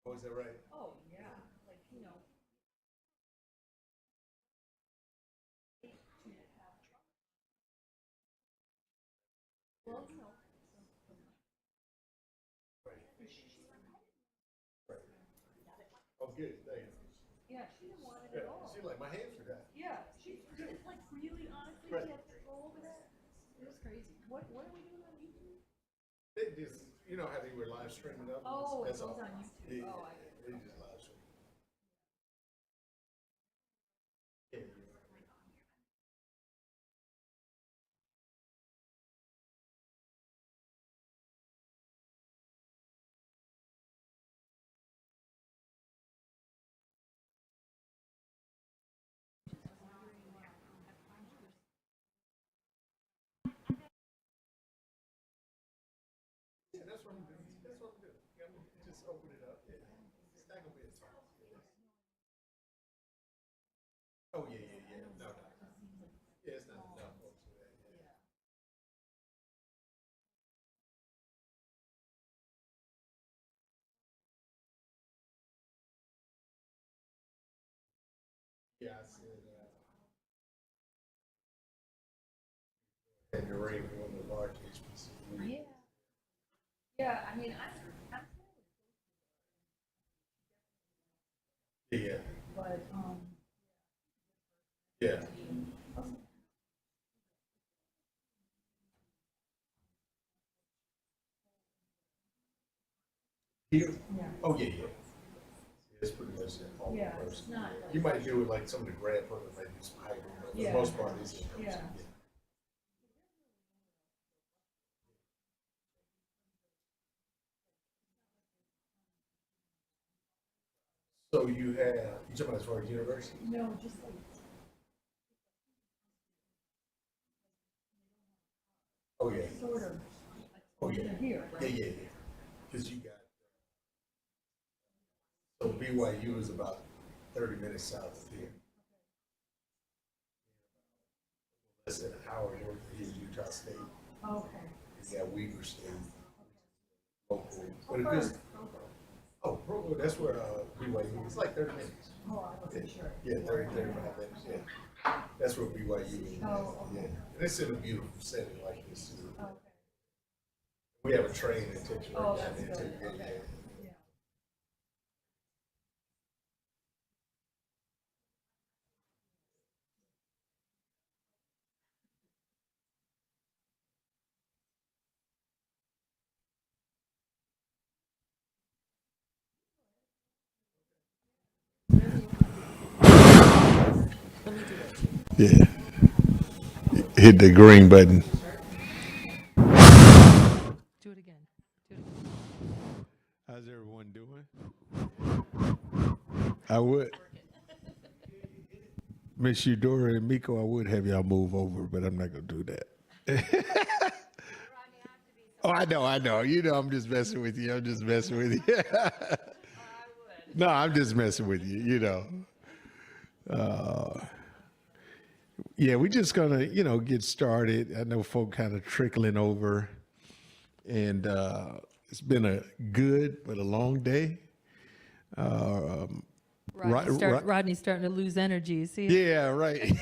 Oh, is that right? Oh, yeah, like, you know. Well, you know. Right. Right. Oh, good, thank you. Yeah, she didn't want it Yeah, at all. see, like, my hands are down. Yeah, it's like really honestly, Right. she had to go over that. It was crazy. What are we doing on YouTube? They just, you know how they were live streaming up? Oh, it That's goes all. on YouTube. Yeah, Oh, I get it. they just live stream. Yeah, yeah. Yeah, that's what I'm doing. That's what I'm doing. Yeah, I'm gonna just open it up. Yeah. It's not gonna be a time. Yeah. Oh, yeah, yeah, yeah. No, no. Yeah, it's not enough folks for that. Yeah. Yeah, I said, and the rate for one of the large HBCUs. Yeah. Yeah, I mean, I'm Yeah, but, yeah. Here? yeah. Oh, yeah, yeah. It's pretty much that whole Yeah, person. it's not You might do it like some of the grad programs, might do some hybrid, but for the Yeah. most part, it's in person. Yeah. So you talking about as far as university? No, just like, Oh, yeah. sort of, Oh, yeah. here, Yeah, right? yeah, yeah. Because you got, so BYU is about 30 minutes south of here. Less than an hour north of here, Utah State. Okay. You got Weaver State. Local. But Oh, it is, first. oh, Provo, that's where BYU, it's like 30 minutes. Oh, I wasn't sure. Yeah, 35 minutes, yeah. That's where BYU is. Oh, okay. Yeah. And it's in a beautiful setting like this too. Okay. We have a train that takes you Oh, right down that's there good, to okay. the, Yeah. yeah. Hit the green button. Do it again. Do it again. How's everyone doing? I would. Miss Eudora and Miko, I would have y'all move over, but I'm not gonna do that. Oh, I know. You know, I'm just messing with you. I'm just messing with you. No, I'm just messing with you. You know. Yeah, we're just gonna, get started. I know folk kind of trickling over, and it's been a good but a long day. Rodney's starting to lose energy. See? Yeah, right.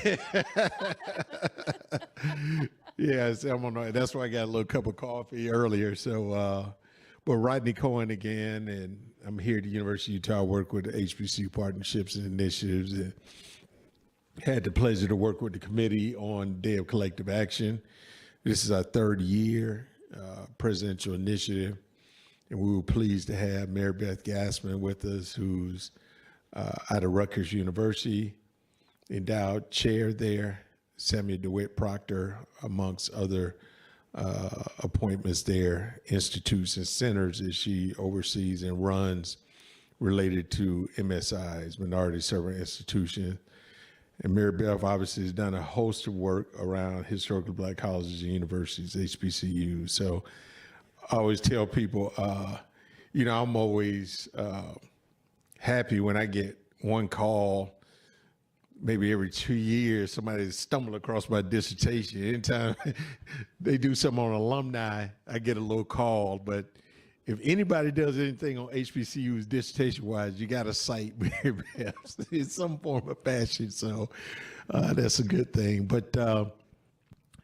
Yeah, so that's why I got a little cup of coffee earlier. So, but Rodney Cohen again, and I'm here at the University of Utah. I work with HBCU partnerships and initiatives, and had the pleasure to work with the committee on Day of Collective Action. This is our third year presidential initiative, and we were pleased to have Marybeth Gasman with us, who's out of Rutgers University, endowed chair there, Samuel DeWitt Proctor, amongst other appointments there, institutes and centers that she oversees and runs related to MSIs, Minority Serving Institutions. And Marybeth obviously has done a host of work around historically Black colleges and universities, HBCUs. So I always tell people, I'm always happy when I get one call, maybe every 2 years, somebody stumble across my dissertation. Anytime they do something on alumni, I get a little call. But if anybody does anything on HBCUs dissertation wise, you got to cite Marybeth in some form of fashion. So that's a good thing. But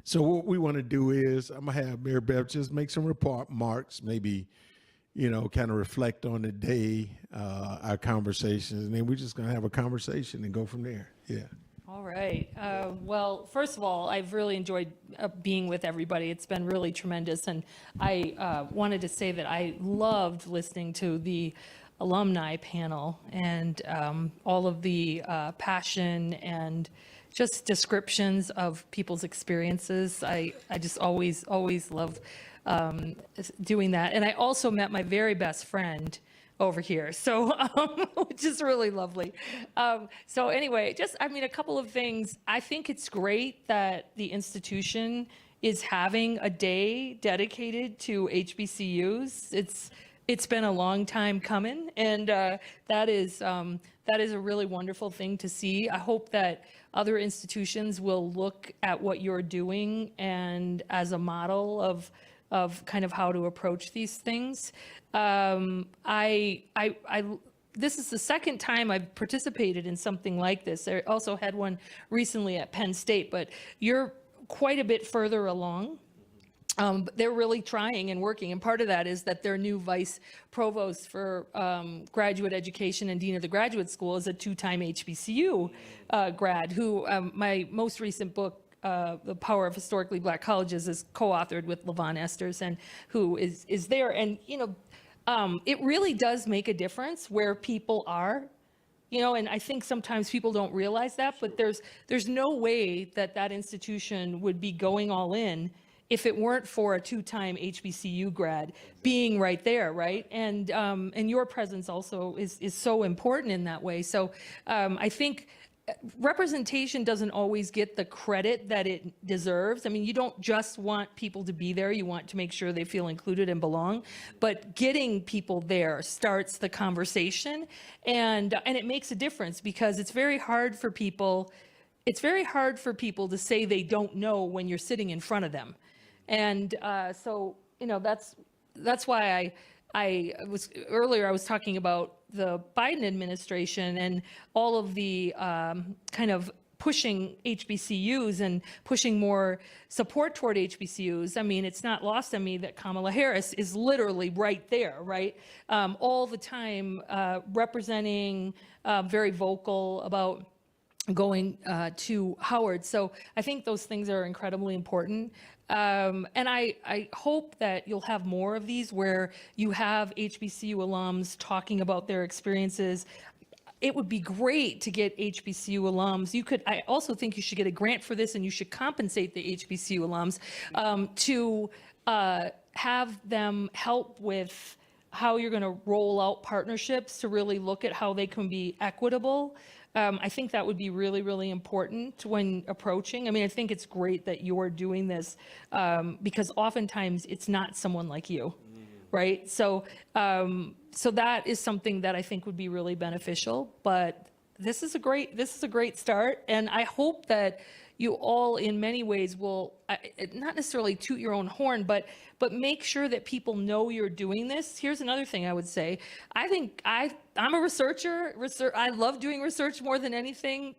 so what we want to do is I'm gonna have Marybeth just make some remarks, maybe, kind of reflect on the day, our conversations, and then we're just gonna have a conversation and go from there. Yeah. All right. Well, first of all, I've really enjoyed being with everybody. It's been really tremendous. And I wanted to say that I loved listening to the alumni panel and all of the passion and just descriptions of people's experiences. I just always love doing that. And I also met my very best friend over here, so which is really lovely. So anyway, a couple of things. I think it's great that the institution is having a day dedicated to HBCUs. It's been a long time coming, and that is a really wonderful thing to see. I hope that other institutions will look at what you're doing and as a model of kind of how to approach these things. This is the second time I've participated in something like this. I also had one recently at Penn State, but you're quite a bit further along. But they're really trying and working, and part of that is that their new vice provost for graduate education and dean of the graduate school is a two-time HBCU grad who my most recent book, The Power of Historically Black Colleges, is co-authored with LaVon Esters, and who is there. And, it really does make a difference where people are, and I think sometimes people don't realize that, but there's no way that institution would be going all in if it weren't for a two-time HBCU grad being right there, right? And your presence also is so important in that way. So I think representation doesn't always get the credit that it deserves. I mean, you don't just want people to be there. You want to make sure they feel included and belong. But getting people there starts the conversation, and it makes a difference, because it's very hard for people to say they don't know when you're sitting in front of them. And so, that's why I was talking about the Biden administration and all of the kind of pushing HBCUs and pushing more support toward HBCUs. I mean, it's not lost on me that Kamala Harris is literally right there, right? All the time representing, very vocal about going to Howard. So I think those things are incredibly important. And I hope that you'll have more of these where you have HBCU alums talking about their experiences. It would be great to get HBCU alums. I also think you should get a grant for this, and you should compensate the HBCU alums to have them help with how you're going to roll out partnerships to really look at how they can be equitable. I think that would be really, really important when approaching. I mean, I think it's great that you're doing this because oftentimes it's not someone like you, right? So that is something that I think would be really beneficial. But this is a great start, and I hope that you all, in many ways, will not necessarily toot your own horn, but make sure that people know you're doing this. Here's another thing I would say. I think I'm a researcher. I love doing research more than anything.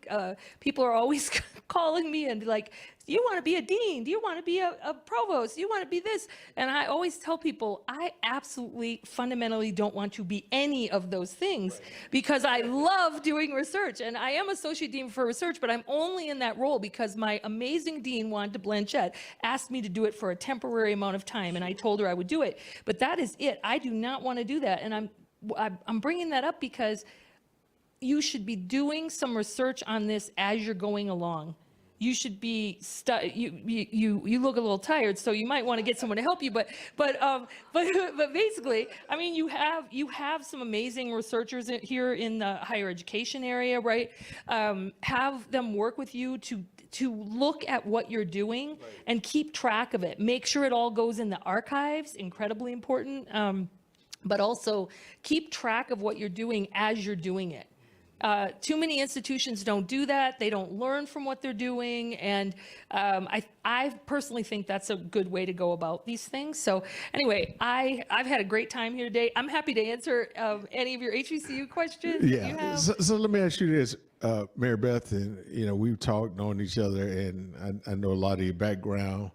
People are always calling me and like, do you want to be a dean? Do you want to be a provost? Do you want to be this? And I always tell people, I absolutely fundamentally don't want to be any of those things, because I love doing research, and I am associate dean for research, but I'm only in that role because my amazing dean, Wanda Blanchette, asked me to do it for a temporary amount of time, and I told her I would do it. But that is it. I do not want to do that, and I'm bringing that up because you should be doing some research on this as you're going along. You should be you look a little tired, so you might want to get someone to help you. But basically, I mean, you have some amazing researchers here in the higher education area, right? Have them work with you to look at what you're doing and keep track of it. Make sure it all goes in the archives, incredibly important. But also keep track of what you're doing as you're doing it. Too many institutions don't do that. They don't learn from what they're doing. And I personally think that's a good way to go about these things. So anyway, I've had a great time here today. I'm happy to answer any of your HBCU questions that you Yeah. have. So let me ask you this, Marybeth, and we've talked, known each other, and I know a lot of your background.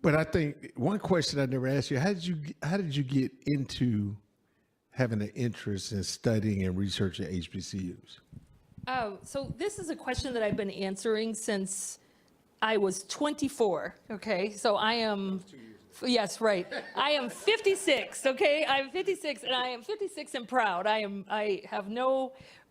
But I think one question I never asked you: how did you get into having an interest in studying and researching HBCUs? So this is a question that I've been answering since I was 24. Okay, so I am. Yes, right. I am 56. Okay, I'm 56, and I am 56 and proud. I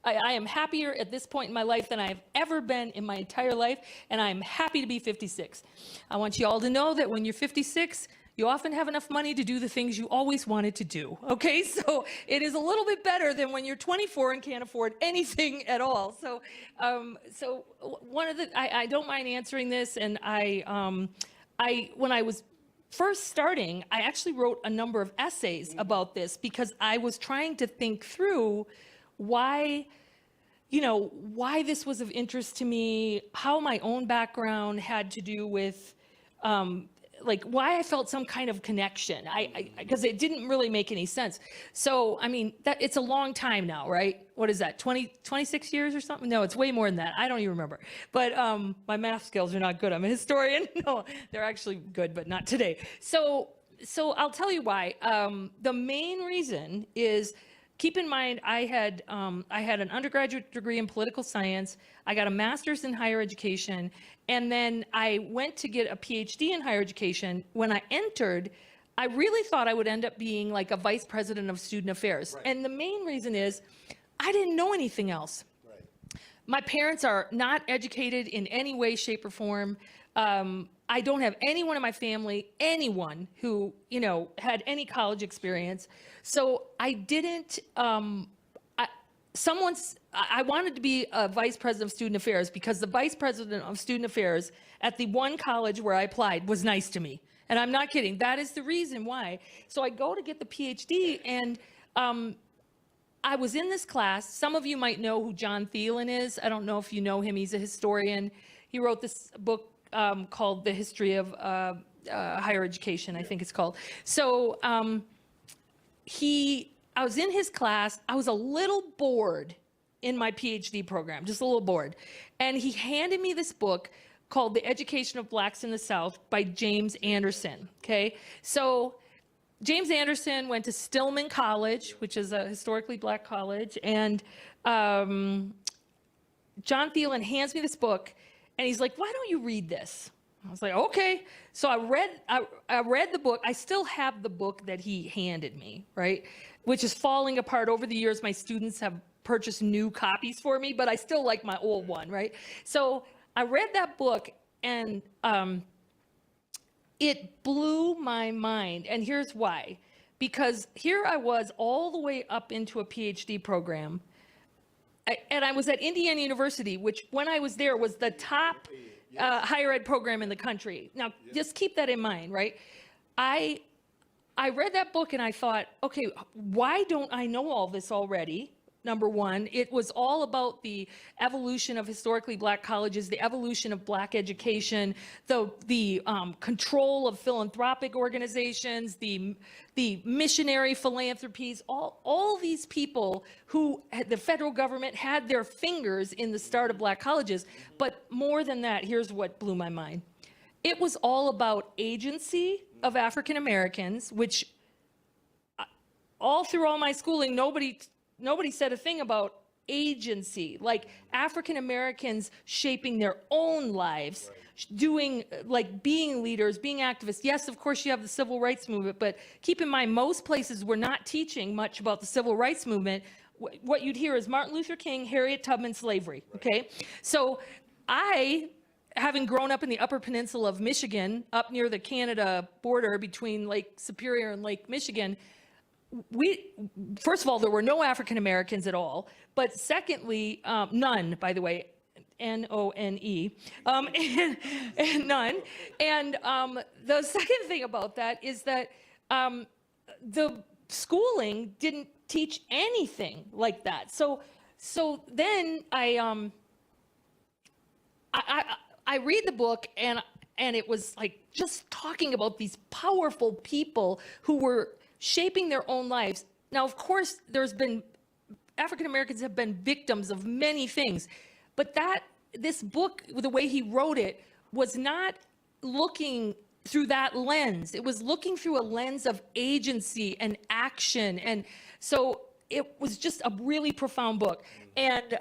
am happier at this point in my life than I have ever been in my entire life, and I am happy to be 56. I want you all to know that when you're 56, you often have enough money to do the things you always wanted to do. Okay, so it is a little bit better than when you're 24 and can't afford anything at all. So, one of the I don't mind answering this, and when I was first starting, I actually wrote a number of essays about this because I was trying to think through why this was of interest to me, how my own background had to do with why I felt some kind of connection. Because it didn't really make any sense. So, I mean, it's a long time now, right? What is that, 26 years or something? No, it's way more than that. I don't even remember. But my math skills are not good. I'm a historian. No, they're actually good, but not today. So I'll tell you why. The main reason is, keep in mind, I had an undergraduate degree in political science. I got a master's in higher education, and then I went to get a PhD in higher education. When I entered, I really thought I would end up being like a vice president of student affairs. Right. And the main reason is I didn't know anything else. Right. My parents are not educated in any way, shape, or form. I don't have anyone in my family, anyone who, had any college experience. So I didn't, I wanted to be a vice president of student affairs because the vice president of student affairs at the one college where I applied was nice to me. And I'm not kidding. That is the reason why. So I go to get the PhD, and I was in this class. Some of you might know who John Thielen is. I don't know if you know him. He's a historian. He wrote this book called The History of Higher Education, I think it's called. So I was in his class. I was a little bored in my PhD program, just a little bored. And he handed me this book called The Education of Blacks in the South by James Anderson, okay? So James Anderson went to Stillman College, which is a historically black college, and John Thielen hands me this book, and he's like, why don't you read this? I was like, okay. So I read the book. I still have the book that he handed me, right? Which is falling apart over the years. My students have purchased new copies for me, but I still like my old one, right? So I read that book, and it blew my mind. And here's why. Because here I was all the way up into a PhD program. And I was at Indiana University, which when I was there was the top higher ed program in the country. Now, just keep that in mind, right? I read that book and I thought, okay, why don't I know all this already? Number one, it was all about the evolution of historically black colleges, the evolution of black education, the control of philanthropic organizations, the missionary philanthropies, all these people who the federal government had their fingers in the start of black colleges. But more than that, here's what blew my mind. It was all about agency of African Americans, which all through all my schooling, nobody said a thing about agency, like African Americans shaping their own lives, doing, like, being leaders, being activists. Yes, of course, you have the civil rights movement, but keep in mind, most places were not teaching much about the civil rights movement. What you'd hear is Martin Luther King, Harriet Tubman, slavery, okay? So having grown up in the Upper Peninsula of Michigan, up near the Canada border between Lake Superior and Lake Michigan, first of all, there were no African Americans at all, but secondly, none, by the way, N-O-N-E, and none. And the second thing about that is that the schooling didn't teach anything like that. So So then I read the book, and it was like just talking about these powerful people who were shaping their own lives. Now, of course, African Americans have been victims of many things, but this book, the way he wrote it, was not looking through that lens. It was looking through a lens of agency and action. And so it was just a really profound book. And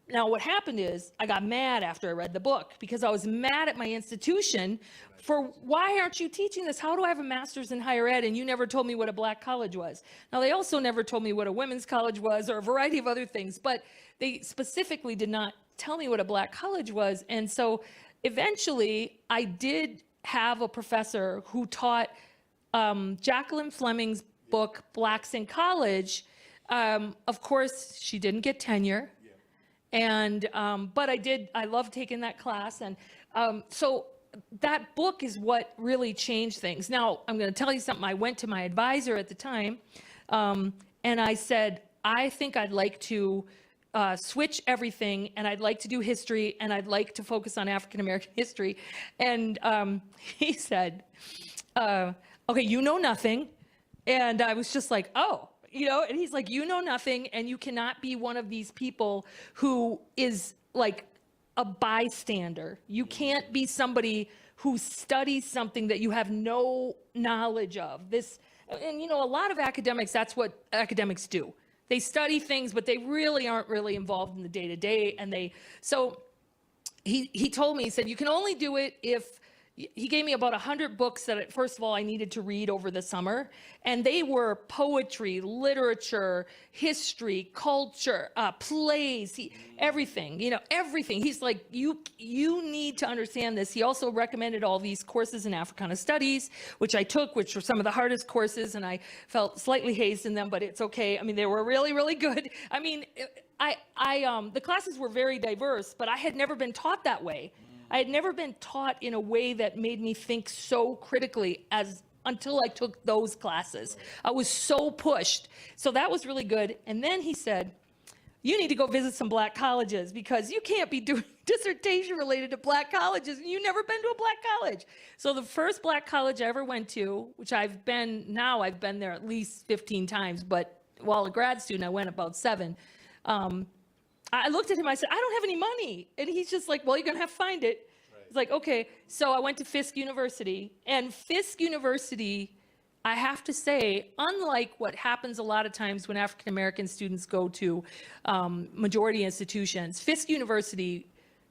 now what happened is I got mad after I read the book, because I was mad at my institution for, why aren't you teaching this? How do I have a master's in higher ed and you never told me what a black college was? Now, they also never told me what a women's college was, or a variety of other things, but they specifically did not tell me what a black college was. And so eventually I did have a professor who taught Jacqueline Fleming's book, Blacks in College. Of course, she didn't get tenure. And, but I loved taking that class. And so that book is what really changed things. Now, I'm going to tell you something. I went to my advisor at the time, and I said, I think I'd like to switch everything, and I'd like to do history, and I'd like to focus on African American history. And he said, okay, you know nothing. And I was just like, oh. And he's like, you know nothing, and you cannot be one of these people who is like a bystander. You can't be somebody who studies something that you have no knowledge of. And a lot of academics, that's what academics do. They study things, but they really aren't really involved in the day-to-day. And so he told me, he said, you can only do it if. He gave me about 100 books that, first of all, I needed to read over the summer. And they were poetry, literature, history, culture, plays, everything, everything. He's like, you need to understand this. He also recommended all these courses in Africana Studies, which I took, which were some of the hardest courses. And I felt slightly hazed in them, but it's okay. I mean, they were really, really good. I mean, the classes were very diverse, but I had never been taught that way. I had never been taught in a way that made me think so critically until I took those classes. I was so pushed. So that was really good. And then he said, you need to go visit some black colleges, because you can't be doing dissertation related to black colleges and you've never been to a black college. So the first black college I ever went to, which I've been there at least 15 times, but while a grad student, I went about 7. I looked at him, I said, I don't have any money. And he's just like, well, you're going to have to find it. Right. It's like, okay. So I went to Fisk University. And Fisk University, I have to say, unlike what happens a lot of times when African American students go to majority institutions, Fisk University,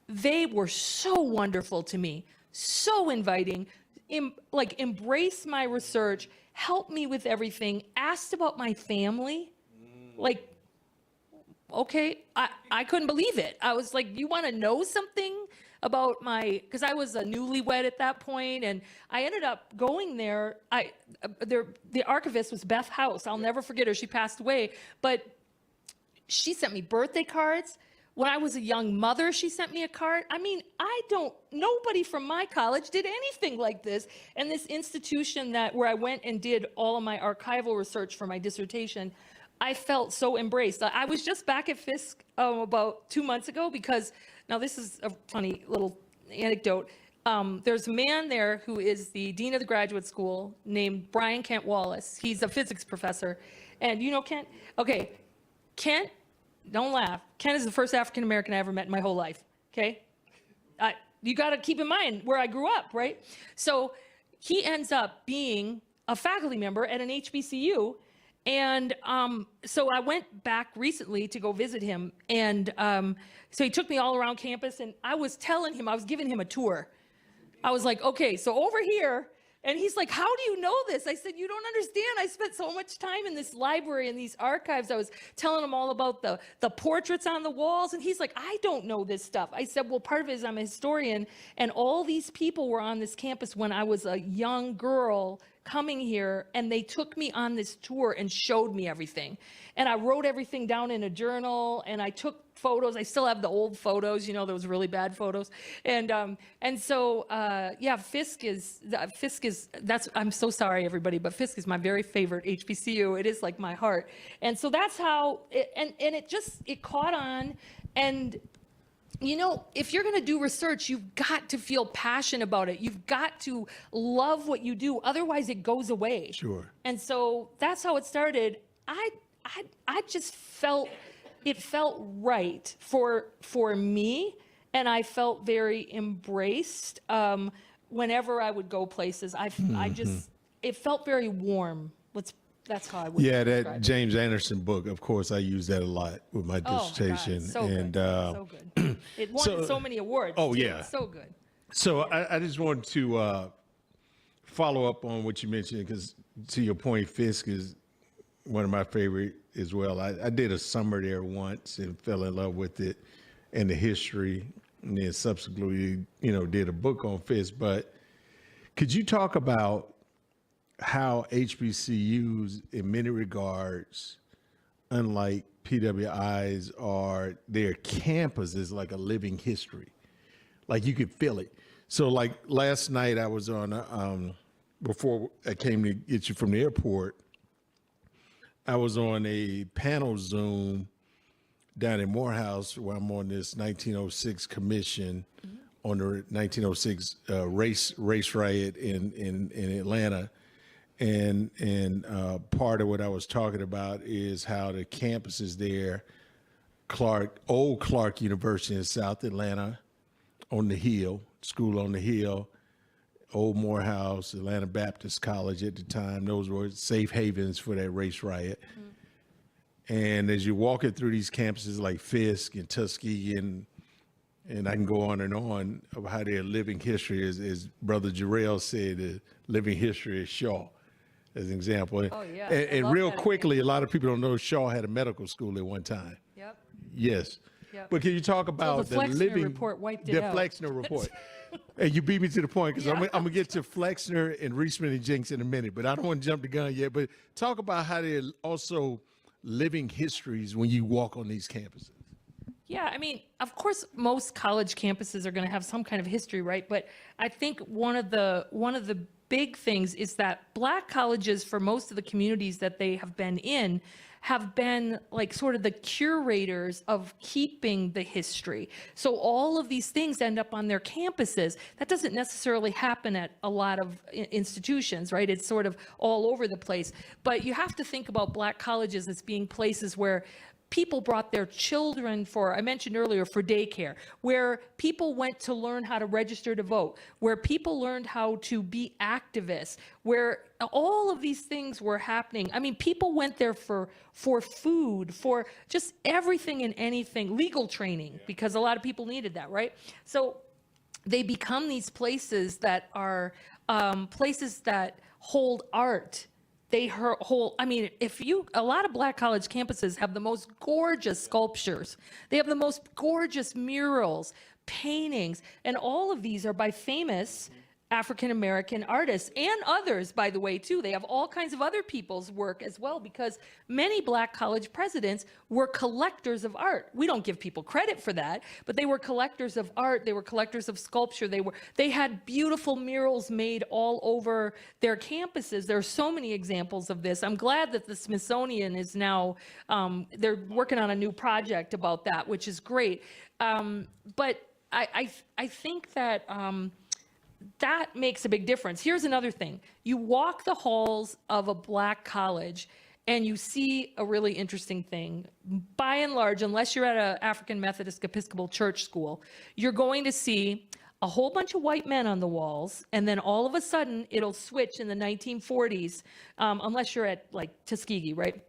they were so wonderful to me, so inviting, embraced my research, helped me with everything, asked about my family, okay, I couldn't believe it. I was like, you want to know something about because I was a newlywed at that point, and I ended up going there. The archivist was Beth House. I'll never forget her. She passed away, but she sent me birthday cards. When I was a young mother, she sent me a card. I mean, nobody from my college did anything like this. And this institution where I went and did all of my archival research for my dissertation, I felt so embraced. I was just back at Fisk about 2 months ago, because now this is a funny little anecdote. There's a man there who is the dean of the graduate school named Brian Kent Wallace. He's a physics professor. And you know Kent? Okay, Kent, don't laugh. Kent is the first African American I ever met in my whole life, okay? You got to keep in mind where I grew up, right? So he ends up being a faculty member at an HBCU. And so I went back recently to go visit him. And so he took me all around campus, and I was giving him a tour. I was like, okay, so over here. And he's like, how do you know this? I said, you don't understand. I spent so much time in this library and these archives. I was telling him all about the portraits on the walls. And he's like, I don't know this stuff. I said, well, part of it is I'm a historian. And all these people were on this campus when I was a young girl coming here, and they took me on this tour and showed me everything. And I wrote everything down in a journal, and I took photos. I still have the old photos, those really bad photos. And so, Fisk is, I'm so sorry, everybody, but Fisk is my very favorite HBCU. It is like my heart. And so that's how, it caught on. And if you're going to do research, you've got to feel passionate about it. You've got to love what you do. Otherwise, it goes away. Sure. And so that's how it started. I just felt, it felt right for me, and I felt very embraced whenever I would go places. It felt very warm. That's how I would describe that it. James Anderson book, of course, I use that a lot with my dissertation. So and good. So good. It won so many awards. Oh, too. yeah. It's so good. So I just wanted to follow up on what you mentioned, because to your point, Fisk is one of my favorite as well. I did a summer there once and fell in love with it and the history, and then subsequently, did a book on Fisk. But could you talk about how HBCUs, in many regards, unlike PWIs, their campus is like a living history. Like you could feel it. So like last night I was on, before I came to get you from the airport, I was on a panel Zoom down in Morehouse where I'm on this 1906 commission on the 1906 race riot in Atlanta. And part of what I was talking about is how the campuses there, old Clark University in South Atlanta on the Hill, school on the Hill, Old Morehouse, Atlanta Baptist College at the time, those were safe havens for that race riot. And as you're walking through these campuses like Fisk and Tuskegee, and I can go on and on of how their living history is, as Brother Jarrell said, the living history is Shaw, as an example. Oh, yeah. And real quickly, a lot of people don't know Shaw had a medical school at one time. Yep. Yes. Yep. But can you talk about the the Flexner living report wiped it the out. Flexner report? And you beat me to the point, because Yeah. I'm gonna get to Flexner and Reisman and Jenks in a minute, but I don't want to jump the gun yet. But talk about how they're also living histories when you walk on these campuses. Yeah, I mean, of course, most college campuses are going to have some kind of history, right? But I think one of the big things is that Black colleges, for most of the communities that they have been like sort of the curators of keeping the history. So all of these things end up on their campuses. That doesn't necessarily happen at a lot of institutions, right? It's sort of all over the place. But you have to think about Black colleges as being places where people brought their children I mentioned earlier, for daycare, where people went to learn how to register to vote, where people learned how to be activists, where all of these things were happening. I mean, people went there for food, for just everything and anything, legal training, because a lot of people needed that, right? So they become these places that are places that hold art. They hold, I mean, a lot of Black college campuses have the most gorgeous sculptures. They have the most gorgeous murals, paintings, and all of these are by famous African-American artists and others, by the way, too. They have all kinds of other people's work as well, because many Black college presidents were collectors of art. We don't give people credit for that, but they were collectors of art. They were collectors of sculpture. They had beautiful murals made all over their campuses. There are so many examples of this. I'm glad that the Smithsonian is now, they're working on a new project about that, which is great. But I think that that makes a big difference. Here's another thing. You walk the halls of a Black college and you see a really interesting thing. By and large, unless you're at an African Methodist Episcopal Church school, you're going to see a whole bunch of white men on the walls, and then all of a sudden it'll switch in the 1940s, unless you're at like Tuskegee, right,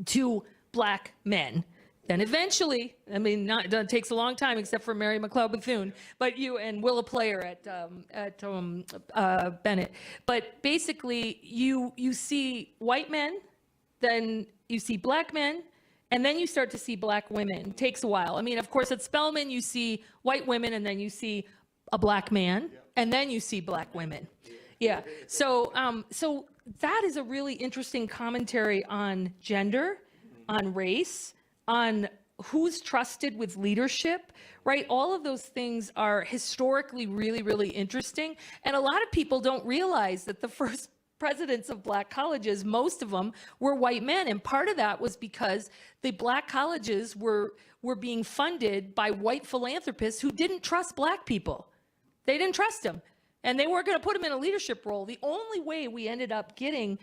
to Black men. Then eventually, I mean, it takes a long time, except for Mary McLeod Bethune, but you and Willa Player at Bennett. But basically, you see white men, then you see Black men, and then you start to see Black women. It takes a while. I mean, of course, at Spelman, you see white women, and then you see a Black man, and then you see Black women. Yeah. So that is a really interesting commentary on gender, on race, on who's trusted with leadership, right? All of those things are historically really, really interesting. And a lot of people don't realize that the first presidents of black colleges, most of them were white men. And part of that was because the black colleges were being funded by white philanthropists who didn't trust black people. They didn't trust them. And they weren't going to put them in a leadership role. The only way we ended up getting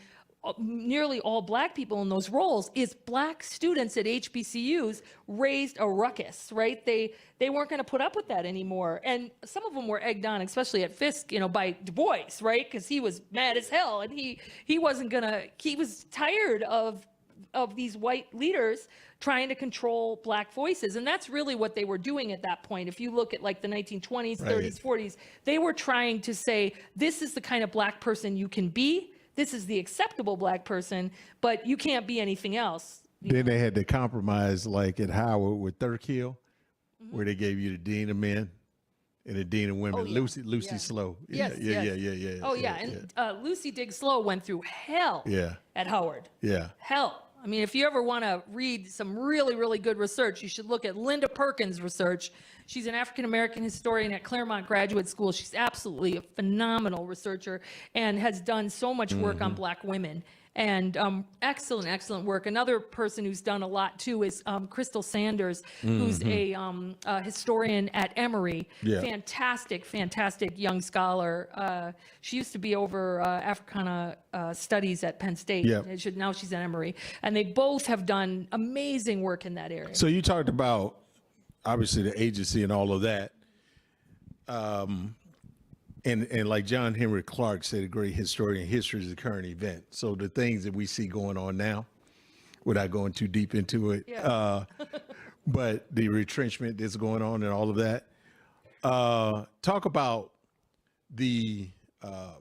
nearly all black people in those roles is black students at HBCUs raised a ruckus, right? They weren't going to put up with that anymore. And some of them were egged on, especially at Fisk, by Du Bois, right? Because he was mad as hell, and he was tired of these white leaders trying to control black voices. And that's really what they were doing at that point. If you look at like the 1920s, 30s, 40s, they were trying to say, this is the kind of black person you can be. This is the acceptable black person, but you can't be anything else. Then they had to compromise, like at Howard with Thurkill, where they gave you the dean of men and the dean of women. Oh, yeah. Lucy Slow. Yes, Yeah. Oh, yeah. And Lucy Diggs Slow went through hell at Howard. Yeah. Hell. I mean, if you ever want to read some really, really good research, you should look at Linda Perkins' research. She's an African-American historian at Claremont Graduate School. She's absolutely a phenomenal researcher and has done so much work on black women. And excellent work. Another person who's done a lot too is Crystal Sanders, who's a historian at Emory. Yeah. Fantastic young scholar. She used to be over Africana studies at Penn State. Yeah. Now she's at Emory. And they both have done amazing work in that area. So you talked about, obviously, the agency and all of that. And like John Henry Clark said, a great historian, history is a current event. So the things that we see going on now, without going too deep into it, but the retrenchment that's going on and all of that. Talk about the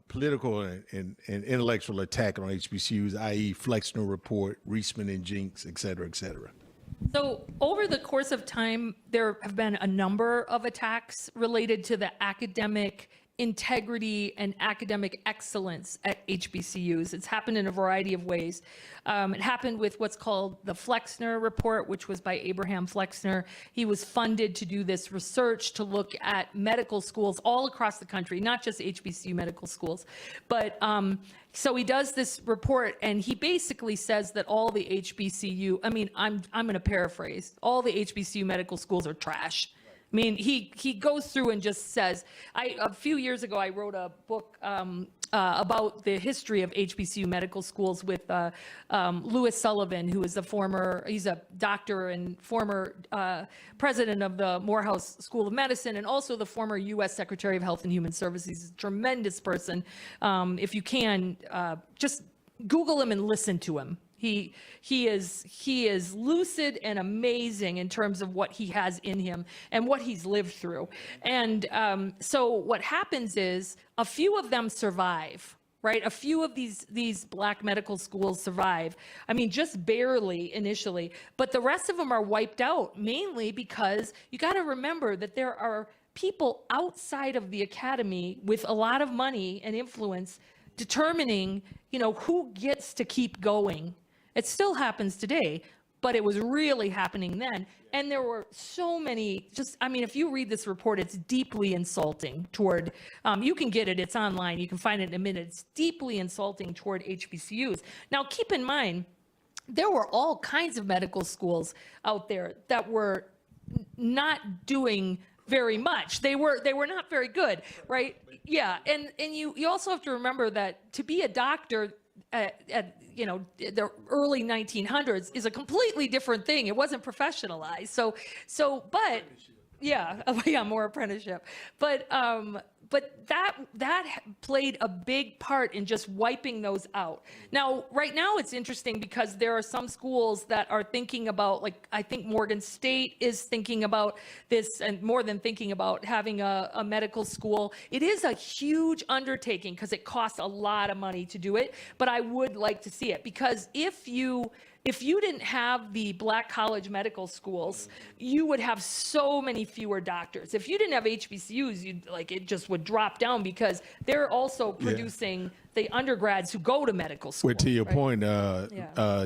political and intellectual attack on HBCUs, i.e. Flexner Report, Reisman and Jinks, et cetera, et cetera. So over the course of time, there have been a number of attacks related to the academic integrity and academic excellence at HBCUs. It's happened in a variety of ways. It happened with what's called the Flexner Report, which was by Abraham Flexner. He was funded to do this research to look at medical schools all across the country, not just HBCU medical schools. But so he does this report, and he basically says that all the HBCU, I'm going to paraphrase, all the HBCU medical schools are trash. I mean, he goes through and just says, a few years ago, I wrote a book about the history of HBCU medical schools with Louis Sullivan, who is he's a doctor and former president of the Morehouse School of Medicine, and also the former U.S. Secretary of Health and Human Services. He's a tremendous person. If you can, just Google him and listen to him. He is lucid and amazing in terms of what he has in him and what he's lived through. And so what happens is a few of them survive, right? A few of these black medical schools survive. Just barely initially, but the rest of them are wiped out, mainly because you got to remember that there are people outside of the academy with a lot of money and influence determining, who gets to keep going. It still happens today, but it was really happening then. And there were so many, if you read this report, it's deeply insulting toward, you can get it, it's online, you can find it in a minute. It's deeply insulting toward HBCUs. Now, keep in mind, there were all kinds of medical schools out there that were not doing very much. They were not very good, right? Yeah, and you also have to remember that to be a doctor at the early 1900s is a completely different thing. It wasn't professionalized. But more apprenticeship. But that played a big part in just wiping those out. Now, right now it's interesting because there are some schools that are thinking about, like, I think Morgan State is thinking about this, and more than thinking about having a medical school. It is a huge undertaking because it costs a lot of money to do it, but I would like to see it, because if you if you didn't have the black college medical schools, you would have so many fewer doctors. If you didn't have HBCUs, it just would drop down because they're also producing the undergrads who go to medical school. Well, to your point,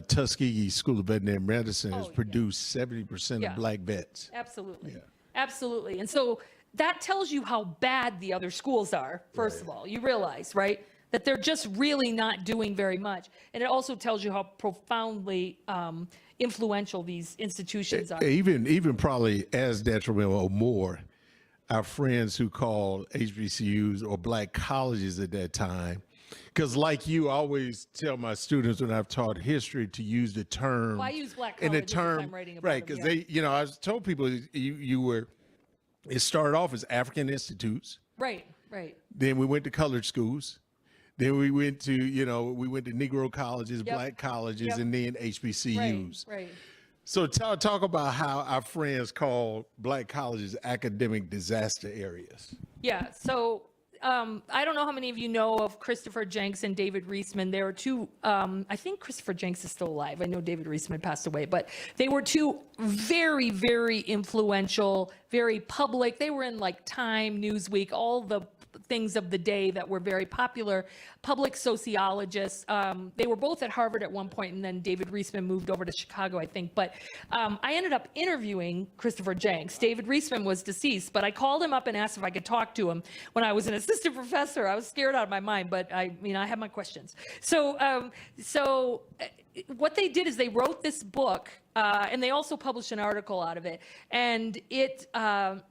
Tuskegee School of Veterinary Medicine has produced 70% of black vets. Absolutely. Absolutely. And so that tells you how bad the other schools are, first of all. You realize, right, that they're just really not doing very much. And it also tells you how profoundly influential these institutions are. Even probably as detrimental or more, our friends who called HBCUs or black colleges at that time, because like you, I always tell my students when I've taught history to use the term. Well, I use black in colleges the term, if I'm writing about right? Because they, I told people it started off as African institutes. Right. Then we went to colored schools. Then we went to, we went to Negro colleges, black colleges, and then HBCUs. Right. So talk about how our friends call black colleges academic disaster areas. Yeah. So I don't know how many of you know of Christopher Jenks and David Reisman. There were two, I think Christopher Jenks is still alive. I know David Reisman passed away, but they were two very, very influential, very public. They were in like Time, Newsweek, all the things of the day that were very popular, public sociologists. They were both at Harvard at one point, and then David Reisman moved over to Chicago, I think. But I ended up interviewing Christopher Jenks. David Reisman was deceased, but I called him up and asked if I could talk to him when I was an assistant professor. I was scared out of my mind, but I had my questions. So what they did is they wrote this book, and they also published an article out of it. And it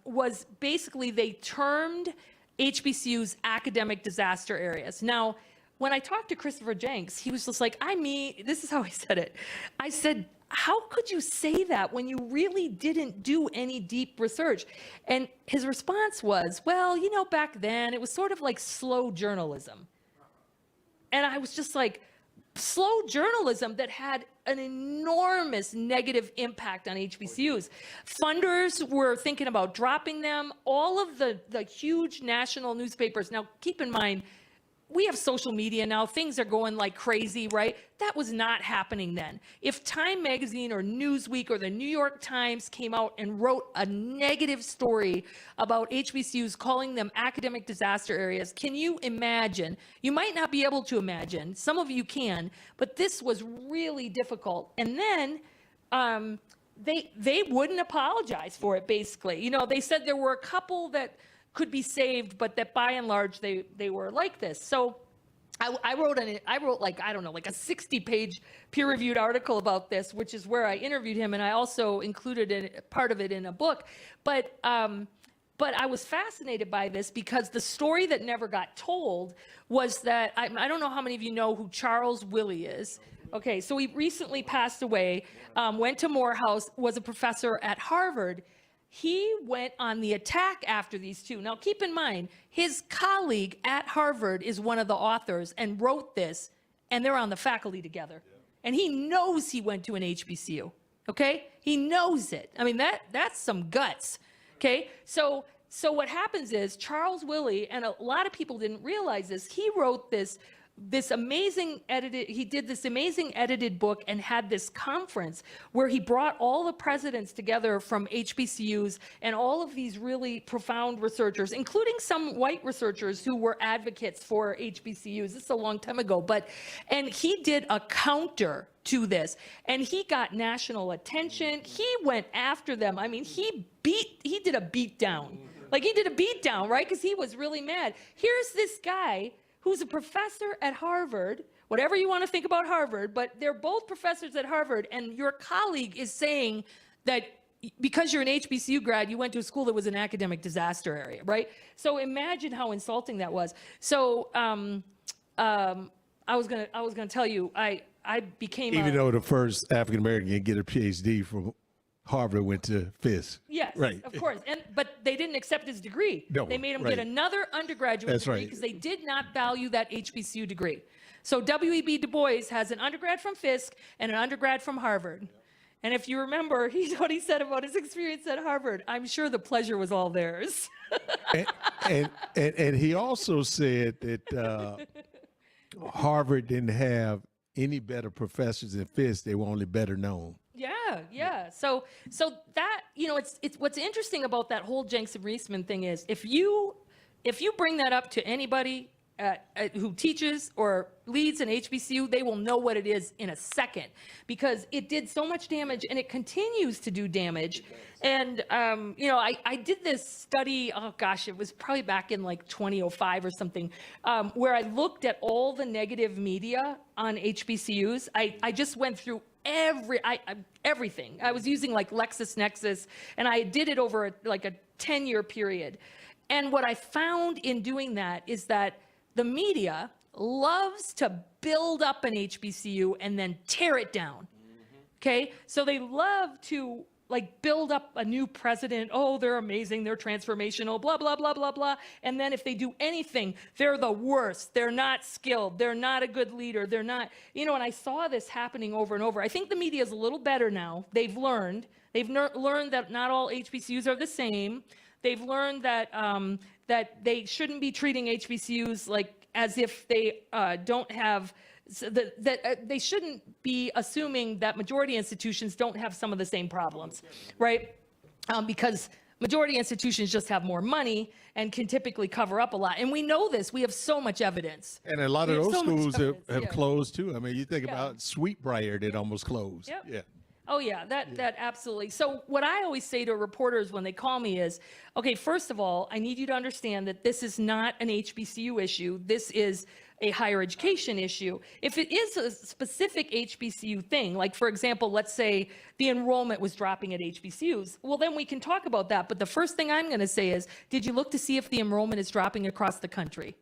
was basically, they termed HBCUs academic disaster areas. Now, when I talked to Christopher Jenks, he was just like, this is how he said it. I said, how could you say that when you really didn't do any deep research? And his response was, well, back then it was sort of like slow journalism. And I was just like, slow journalism that had an enormous negative impact on HBCUs. Funders were thinking about dropping them. All of the huge national newspapers. Now, keep in mind, we have social media now. Things are going like crazy, right? That was not happening then. If Time Magazine or Newsweek or the New York Times came out and wrote a negative story about HBCUs, calling them academic disaster areas, can you imagine? You might not be able to imagine. Some of you can, but this was really difficult. And then they wouldn't apologize for it, basically. They said there were a couple that could be saved, but that by and large they were like this. So I wrote like a 60-page peer-reviewed article about this, which is where I interviewed him, and I also included part of it in a book. But I was fascinated by this because the story that never got told was that I don't know how many of you know who Charles Willie is. Okay, so he recently passed away, went to Morehouse, was a professor at Harvard. He went on the attack after these two. Now, keep in mind, his colleague at Harvard is one of the authors and wrote this, and they're on the faculty together. Yeah. And he knows he went to an HBCU, okay? He knows it. I mean, that's some guts, okay? So what happens is Charles Willie, and a lot of people didn't realize this, he wrote this amazing edited book and had this conference where he brought all the presidents together from HBCUs and all of these really profound researchers, including some white researchers who were advocates for HBCUs. This is a long time ago, and he did a counter to this, and he got national attention. He went after them. I mean, he did a beat down. Like, he did a beat down, right? Because he was really mad. Here's this guy who's a professor at Harvard, whatever you want to think about Harvard, but they're both professors at Harvard, and your colleague is saying that because you're an HBCU grad, you went to a school that was an academic disaster area, right? So imagine how insulting that was. So I was gonna tell you, I became even though the first African American to get a PhD from Harvard went to Fisk. Yes, right. Of course. But they didn't accept his degree. No, they made him right. get another undergraduate degree because they did not value that HBCU degree. So W.E.B. Du Bois has an undergrad from Fisk and an undergrad from Harvard. And if you remember, what he said about his experience at Harvard, I'm sure the pleasure was all theirs. and he also said that Harvard didn't have any better professors than Fisk. They were only better known. Yeah. So that, it's what's interesting about that whole Jenks and Reisman thing is if you bring that up to anybody who teaches or leads an HBCU, they will know what it is in a second because it did so much damage and it continues to do damage. And, I did this study, oh gosh, it was probably back in like 2005 or something, where I looked at all the negative media on HBCUs. I just went through everything. I was using like LexisNexis and I did it over a 10-year period. And what I found in doing that is that the media loves to build up an HBCU and then tear it down. Okay? So they love to build up a new president. Oh, they're amazing. They're transformational, blah, blah, blah, blah, blah. And then if they do anything, they're the worst. They're not skilled. They're not a good leader. They're not, and I saw this happening over and over. I think the media is a little better now. They've learned. They've learned that not all HBCUs are the same. They've learned that that they shouldn't be treating HBCUs as if they don't have, that they shouldn't be assuming that majority institutions don't have some of the same problems, right? Because majority institutions just have more money and can typically cover up a lot. And we know this. We have so much evidence. And a lot of those schools have closed too. I mean, you think about Sweetbriar did almost close. Yep. Yeah. Oh, yeah, that absolutely. So what I always say to reporters when they call me is, okay, first of all, I need you to understand that this is not an HBCU issue. This is a higher education issue. If it is a specific HBCU thing, like, for example, let's say the enrollment was dropping at HBCUs, well, then we can talk about that. But the first thing I'm going to say is, did you look to see if the enrollment is dropping across the country?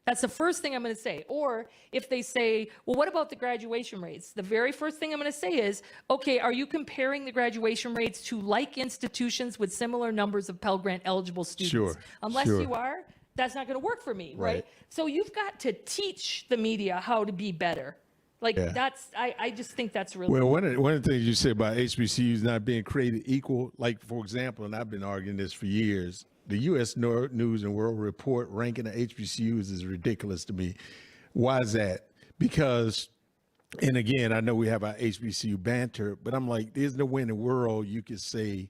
That's the first thing I'm going to say. Or if they say, well, what about the graduation rates? The very first thing I'm going to say is, okay, are you comparing the graduation rates to like institutions with similar numbers of Pell Grant eligible students? Sure. Unless you are, that's not going to work for me, right? So you've got to teach the media how to be better. I just think that's really well. One of the things you say about HBCUs not being created equal, like, for example, and I've been arguing this for years, the U.S. News and World Report ranking the HBCUs is ridiculous to me. Why is that? Because, and again, I know we have our HBCU banter, but I'm like, there's no way in the world you could say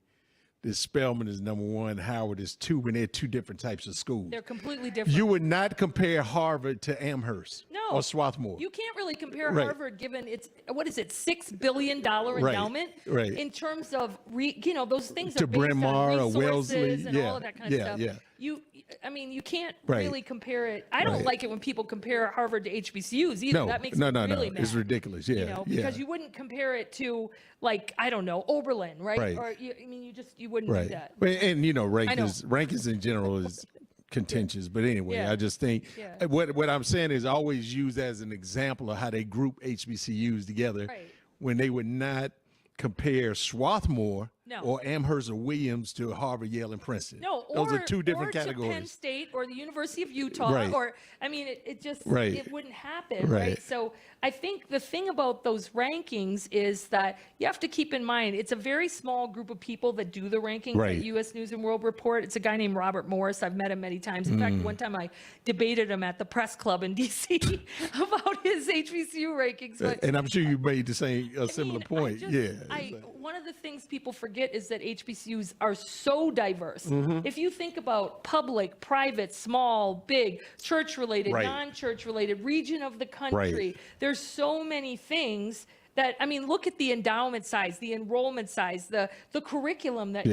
that Spelman is number one, Howard is two, when they're two different types of schools. They're completely different. You would not compare Harvard to Amherst or Swarthmore. You can't really compare Harvard given its, what is it, $6 billion endowment in terms of, those things are based on resources and all of that kind of stuff. You can't really compare it. I don't like it when people compare Harvard to HBCUs either. That makes me really mad. It's ridiculous. Because you wouldn't compare it to, I don't know, Oberlin, right? Or you wouldn't do that. And rankings in general is contentious, but anyway, I just think what I'm saying is always use as an example of how they group HBCUs together when they would not compare Swarthmore or Amherst or Williams to Harvard, Yale, and Princeton. Those are two different categories. Or to Penn State or the University of Utah, or it just it wouldn't happen, right? So I think the thing about those rankings is that you have to keep in mind it's a very small group of people that do the rankings at U.S. News and World Report. It's a guy named Robert Morris. I've met him many times. In fact, one time I debated him at the press club in D.C. about his HBCU rankings. But, and I'm sure you made a similar point. One of the things people forget is that HBCUs are so diverse. If you think about public, private, small, big, church-related, non-church-related, region of the country, there's so many things that, look at the endowment size, the enrollment size, the curriculum, that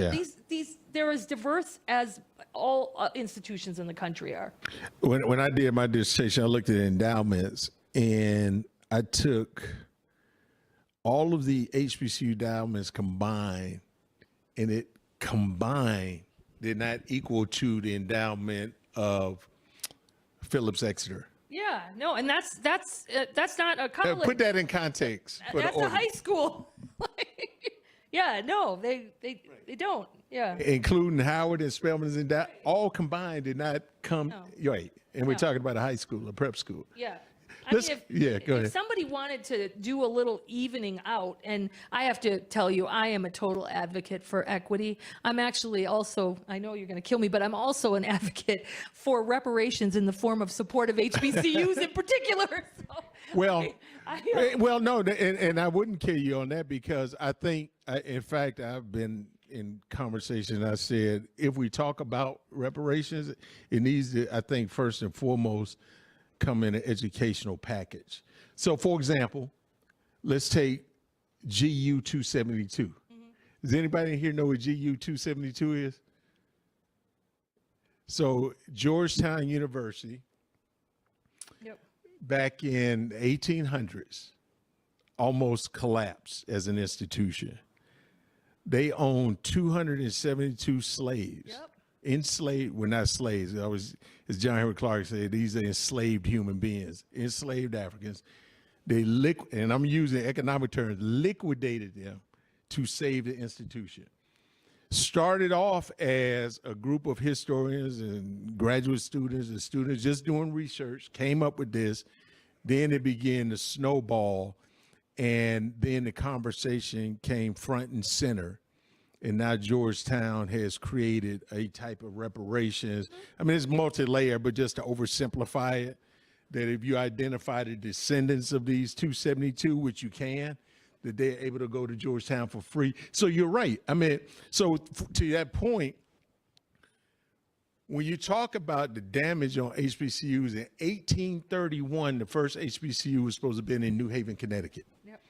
they're as diverse as all institutions in the country are. When I did my dissertation, I looked at endowments and I took all of the HBCU endowments combined, and it combined did not equal to the endowment of Phillips Exeter. And that's not a college. Put that in context. That's a high school. They don't. Including Howard and Spelman's endowment, all combined did not come right. And we're talking about a high school, a prep school. Go ahead. If somebody wanted to do a little evening out, and I have to tell you, I am a total advocate for equity. I'm actually also, I know you're going to kill me, but I'm also an advocate for reparations in the form of support of HBCUs in particular. Well, I- well, no, and I wouldn't kill you on that because I think, in fact, I've been in conversation. I said if we talk about reparations, it needs to, I think, first and foremost, come in an educational package. So, for example, let's take GU 272. Does anybody in here know what GU 272 is? So, Georgetown University, Yep. back in the 1800s, almost collapsed as an institution. They owned 272 slaves. Yep. Enslaved, well, not slaves. As John Henry Clark said, these are enslaved human beings, enslaved Africans. They and I'm using economic terms, liquidated them to save the institution. Started off as a group of historians and graduate students and students just doing research, came up with this. Then it began to snowball, and then the conversation came front and center. And now Georgetown has created a type of reparations. I mean, it's multi-layered, but just to oversimplify it, that if you identify the descendants of these 272, which you can, that they're able to go to Georgetown for free. So you're right. I mean, so to that point, when you talk about the damage on HBCUs in 1831, the first HBCU was supposed to have been in New Haven, Connecticut. Yep.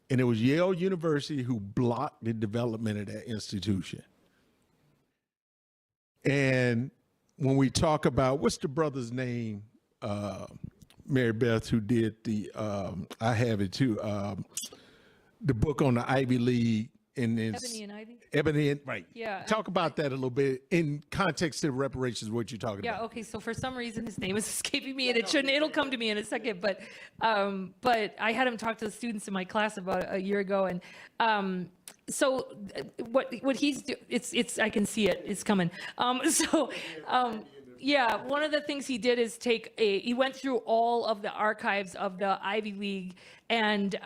And it was Yale University who blocked the development of that institution. And when we talk about, what's the brother's name, Marybeth, who did the, I have it too, the book on the Ivy League. And Ebony and Ivy? Ebony and, right. Yeah. Talk about that a little bit in context of reparations, what you're talking Yeah, about. okay, so for some reason his name is escaping me and it shouldn't, it'll come to me in a second, but I had him talk to the students in my class about a year ago, and so what he's it's I can see it, it's coming. Yeah, one of the things he did is he went through all of the archives of the Ivy League and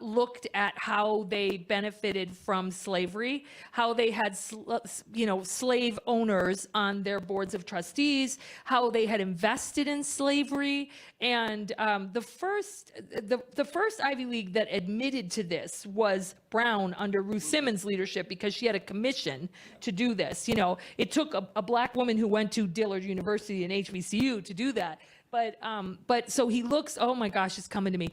looked at how they benefited from slavery, how they had, slave owners on their boards of trustees, how they had invested in slavery. And the first Ivy League that admitted to this was Brown under Ruth Simmons' leadership, because she had a commission to do this. It took a black woman who went to Dillard University and HBCU to do that. But so he looks, oh my gosh, it's coming to me.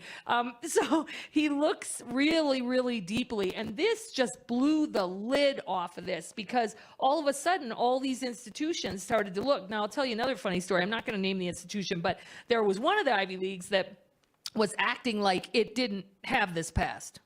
So he looks really, really deeply. And this just blew the lid off of this, because all of a sudden, all these institutions started to look. Now, I'll tell you another funny story. I'm not going to name the institution, but there was one of the Ivy Leagues that was acting like it didn't have this past.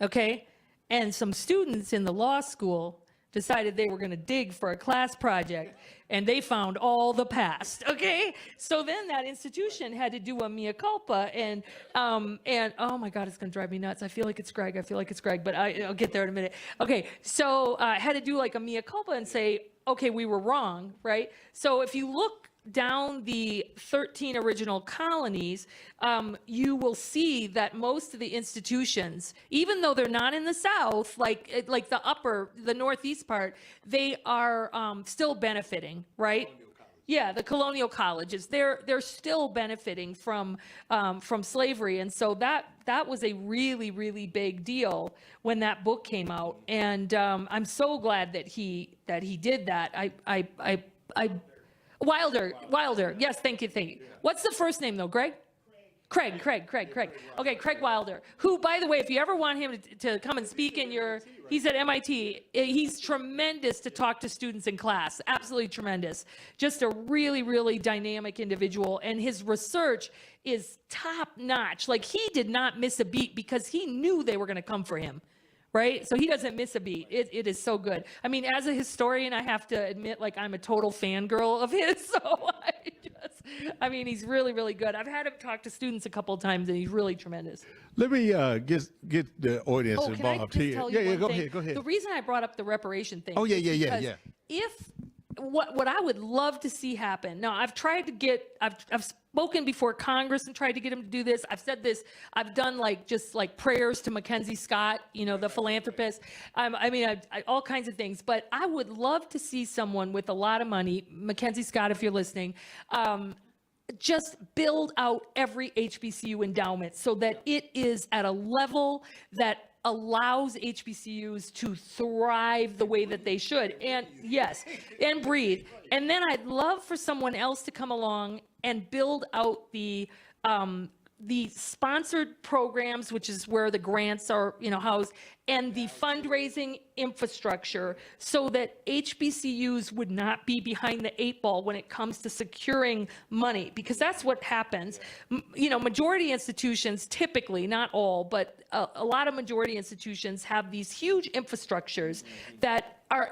Okay? And some students in the law school decided they were going to dig for a class project, and they found all the past. Okay, so then that institution had to do a mea culpa, and oh my God, it's going to drive me nuts. I feel like it's Greg, but I'll get there in a minute. Okay, so had to do like a mea culpa and say, okay, we were wrong, right? So if you look down the 13 original colonies, you will see that most of the institutions, even though they're not in the South, like the Northeast part, they are still benefiting, right? Yeah, the colonial colleges, they're still benefiting from slavery. And so that was a really, really big deal when that book came out. And I'm so glad that he did that. Wilder. Yes, thank you. What's the first name though, Greg? Craig. Okay, Craig Wilder, who, by the way, if you ever want him to come and speak he's at MIT. He's tremendous to talk to students in class. Absolutely tremendous. Just a really, really dynamic individual. And his research is top notch. Like, he did not miss a beat because he knew they were going to come for him. Right? So he doesn't miss a beat. It is so good. I mean, as a historian, I have to admit, like, I'm a total fangirl of his. So he's really, really good. I've had him talk to students a couple of times, and he's really tremendous. Let me get the audience Can I involved just here. tell you one Go thing? ahead. The reason I brought up the reparation thing. Oh, yeah. If what I would love to see happen. Now, I've spoken before Congress and tried to get him to do this. I've said this. I've done just prayers to Mackenzie Scott, the philanthropist. All kinds of things. But I would love to see someone with a lot of money, Mackenzie Scott, if you're listening, just build out every HBCU endowment so that it is at a level that allows HBCUs to thrive the way that they should. And yes, and breathe. And then I'd love for someone else to come along and build out the sponsored programs, which is where the grants are, housed, and the fundraising infrastructure so that HBCUs would not be behind the 8 ball when it comes to securing money, because that's what happens. Majority institutions, typically, not all, but a lot of majority institutions have these huge infrastructures that are,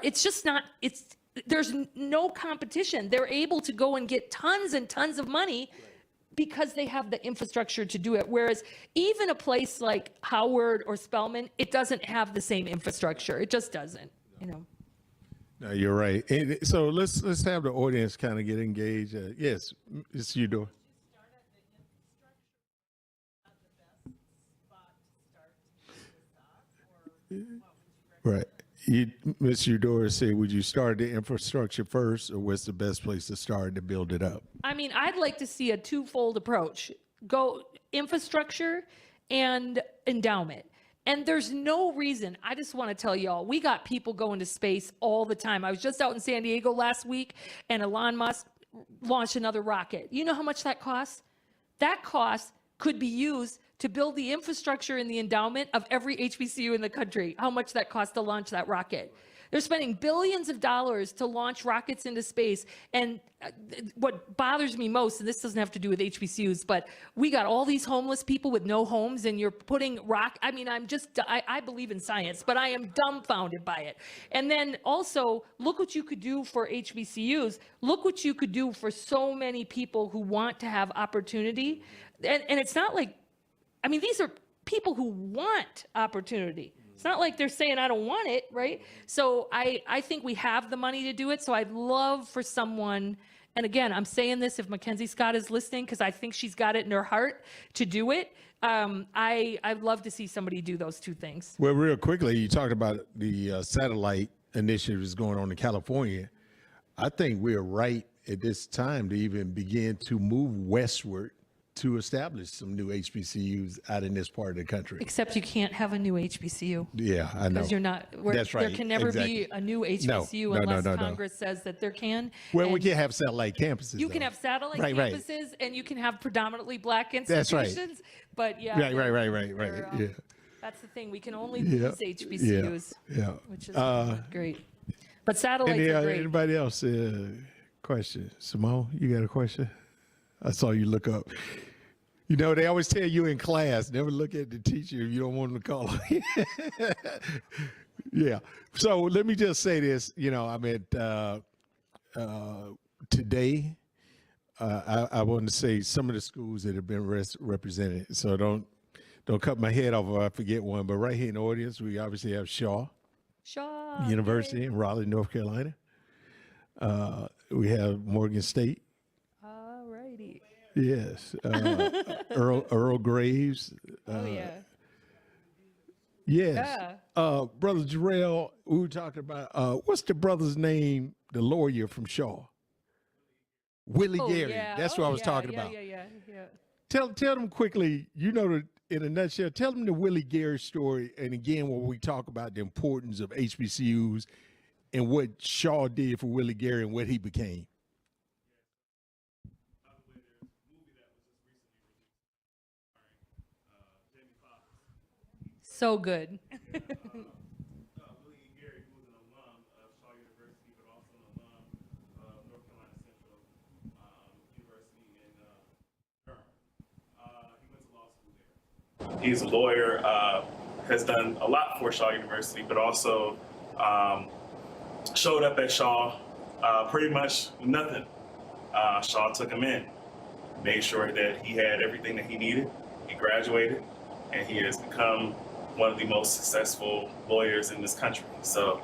there's no competition. They're able to go and get tons and tons of money because they have the infrastructure to do it. Whereas even a place like Howard or Spelman, it doesn't have the same infrastructure. It just doesn't, No, you're right. And so let's have the audience kind of get engaged. Yes, it's you, Dora. Right. Ms. Eudora said, would you start the infrastructure first, or what's the best place to start to build it up? I mean, I'd like to see a twofold approach. Go infrastructure and endowment. And there's no reason, I just want to tell y'all, we got people going to space all the time. I was just out in San Diego last week, and Elon Musk launched another rocket. You know how much that costs? That cost could be used to build the infrastructure in the endowment of every HBCU in the country, how much that costs to launch that rocket. They're spending billions of dollars to launch rockets into space. And what bothers me most, and this doesn't have to do with HBCUs, but we got all these homeless people with no homes, and you're putting I believe in science, but I am dumbfounded by it. And then also, look what you could do for HBCUs. Look what you could do for so many people who want to have opportunity. And it's not like, these are people who want opportunity. It's not like they're saying, I don't want it, right? So I think we have the money to do it. So I'd love for someone, and again, I'm saying this if Mackenzie Scott is listening, because I think she's got it in her heart to do it. I'd love to see somebody do those two things. Well, real quickly, you talked about the satellite initiatives going on in California. I think we're right at this time to even begin to move westward to establish some new HBCUs out in this part of the country. Except you can't have a new HBCU. Yeah, I know. Because you're not. That's right. There can never be a new HBCU unless Congress says that there can. Well, we can have satellite campuses. You can have satellite campuses, and you can have predominantly black institutions. That's right. But yeah. Right. Yeah. That's the thing. We can only lose HBCUs. Yeah. Which is great. But satellites are great. Anybody else? Question? Simone, you got a question? I saw you look up. They always tell you in class, never look at the teacher if you don't want them to call. Yeah. So let me just say this. Today, I want to say some of the schools that have been represented. So don't cut my head off if I forget one. But right here in the audience, we obviously have Shaw University in Raleigh, North Carolina. We have Morgan State. Yes, Earl Graves. Yes, Brother Jarrell. We were talking about what's the brother's name? The lawyer from Shaw, Willie Gary. Yeah. That's what I was talking about. Yeah. Tell them quickly. In a nutshell, tell them the Willie Gary story, and again, when we talk about the importance of HBCUs and what Shaw did for Willie Gary and what he became. So good. Willie Gary, who was an alum of Shaw University, but also an alum of North Carolina Central University in Durham. He went to law school there. He's a lawyer, has done a lot for Shaw University, but also showed up at Shaw pretty much nothing. Shaw took him in, made sure that he had everything that he needed. He graduated, and he has become one of the most successful lawyers in this country. So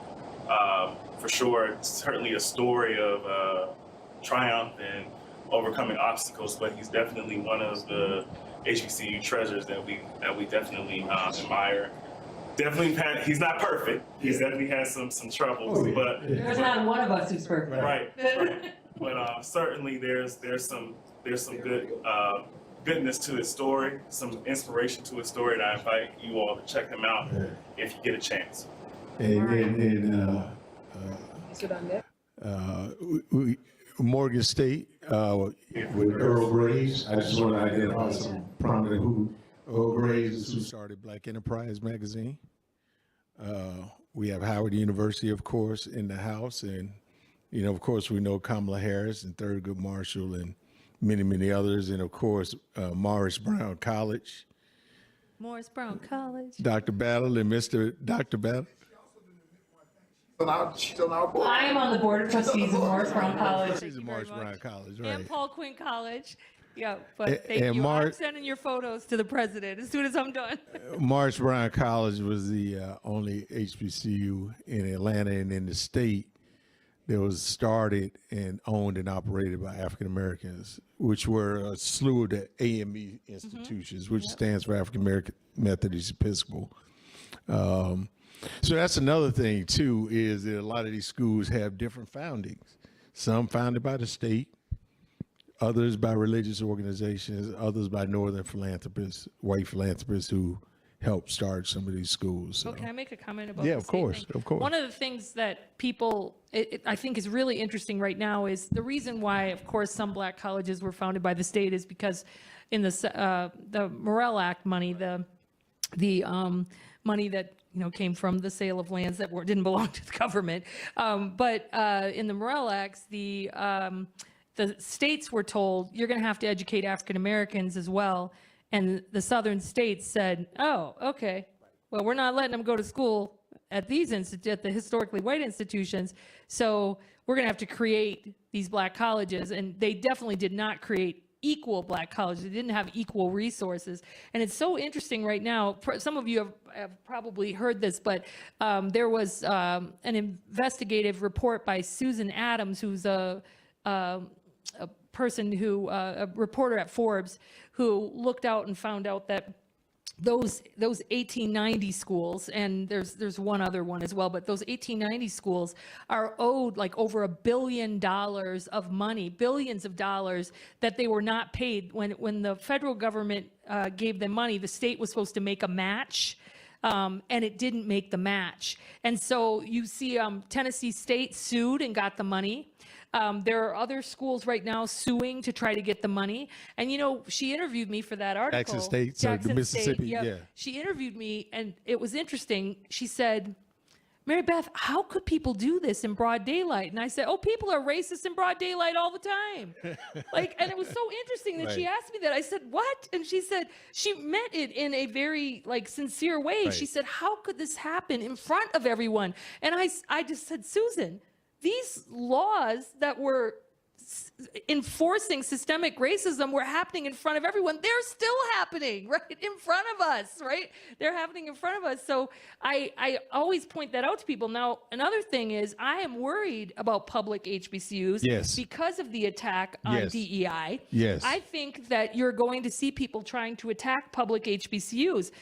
for sure, it's certainly a story of triumph and overcoming obstacles, but he's definitely one of the HBCU treasures that we definitely admire. Definitely, he's not perfect. He's definitely had some troubles, but there's not one of us who's perfect. Right. But certainly there's some good goodness to his story, some inspiration to his story, and I invite you all to check him out if you get a chance. Morgan State with Earl Graves. I just want to identify some prominent who Earl Graves is who started Black Enterprise magazine. We have Howard University, of course, in the house, and of course, we know Kamala Harris and Thurgood Marshall and many others, and of course, Morris Brown College. Morris Brown College. Dr. Battle and Mr. Dr. Battle. She's on our board. I'm on the board of trustees of Morris Brown College. She's at Morris Brown College, right? And Paul Quinn College. Yeah, but thank and you. I'm Mark- sending your photos to the president as soon as I'm done. Morris Brown College was the only HBCU in Atlanta and in the state that was started and owned and operated by African Americans, which were a slew of the AME institutions, which stands for African American Methodist Episcopal. So that's another thing too, is that a lot of these schools have different foundings. Some founded by the state, others by religious organizations, others by Northern philanthropists, white philanthropists who helped start some of these schools. So. Can I make a comment about Yeah, the of state course, thing? of course. One of the things that people, I think is really interesting right now is the reason why, of course, some black colleges were founded by the state is because in the Morrill Act money, the money that came from the sale of lands that didn't belong to the government. But in the Morrill Acts, the states were told, you're going to have to educate African Americans as well. And the southern states said, oh, okay, well, we're not letting them go to school at at the historically white institutions. So we're going to have to create these black colleges. And they definitely did not create equal black colleges. They didn't have equal resources. And it's so interesting right now. Some of you have probably heard this, but there was an investigative report by Susan Adams, who's a person who, a reporter at Forbes, who looked out and found out that those 1890 schools, and there's one other one as well, but those 1890 schools are owed like over $1 billion of money, billions of dollars that they were not paid. When the federal government gave them money, the state was supposed to make a match. And it didn't make the match. And so you see Tennessee State sued and got the money. There are other schools right now suing to try to get the money. And, she interviewed me for that article. Jackson State, so the Mississippi, yeah. She interviewed me, and it was interesting. She said, Marybeth, how could people do this in broad daylight? And I said, oh, people are racist in broad daylight all the time. And it was so interesting that she asked me that. I said, what? And she said, she meant it in a very sincere way. Right. She said, how could this happen in front of everyone? And I just said, Susan, these laws that were enforcing systemic racism were happening in front of everyone. They're still happening right in front of us, right? They're happening in front of us. So I always point that out to people. Now, another thing is I am worried about public HBCUs Yes. because of the attack on Yes. DEI. Yes. I think that you're going to see people trying to attack public HBCUs.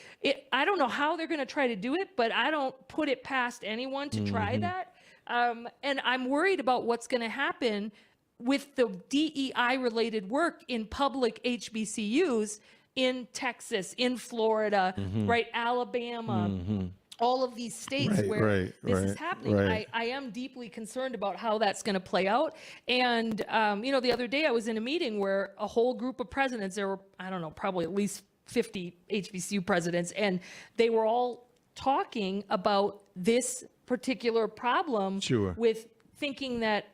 I don't know how they're going to try to do it, but I don't put it past anyone to try that. And I'm worried about what's going to happen with the DEI-related work in public HBCUs in Texas, in Florida, right, Alabama, all of these states where this is happening. Right. I am deeply concerned about how that's going to play out. And, the other day I was in a meeting where a whole group of presidents, there were, I don't know, probably at least 50 HBCU presidents, and they were all talking about this particular problem Sure. with thinking that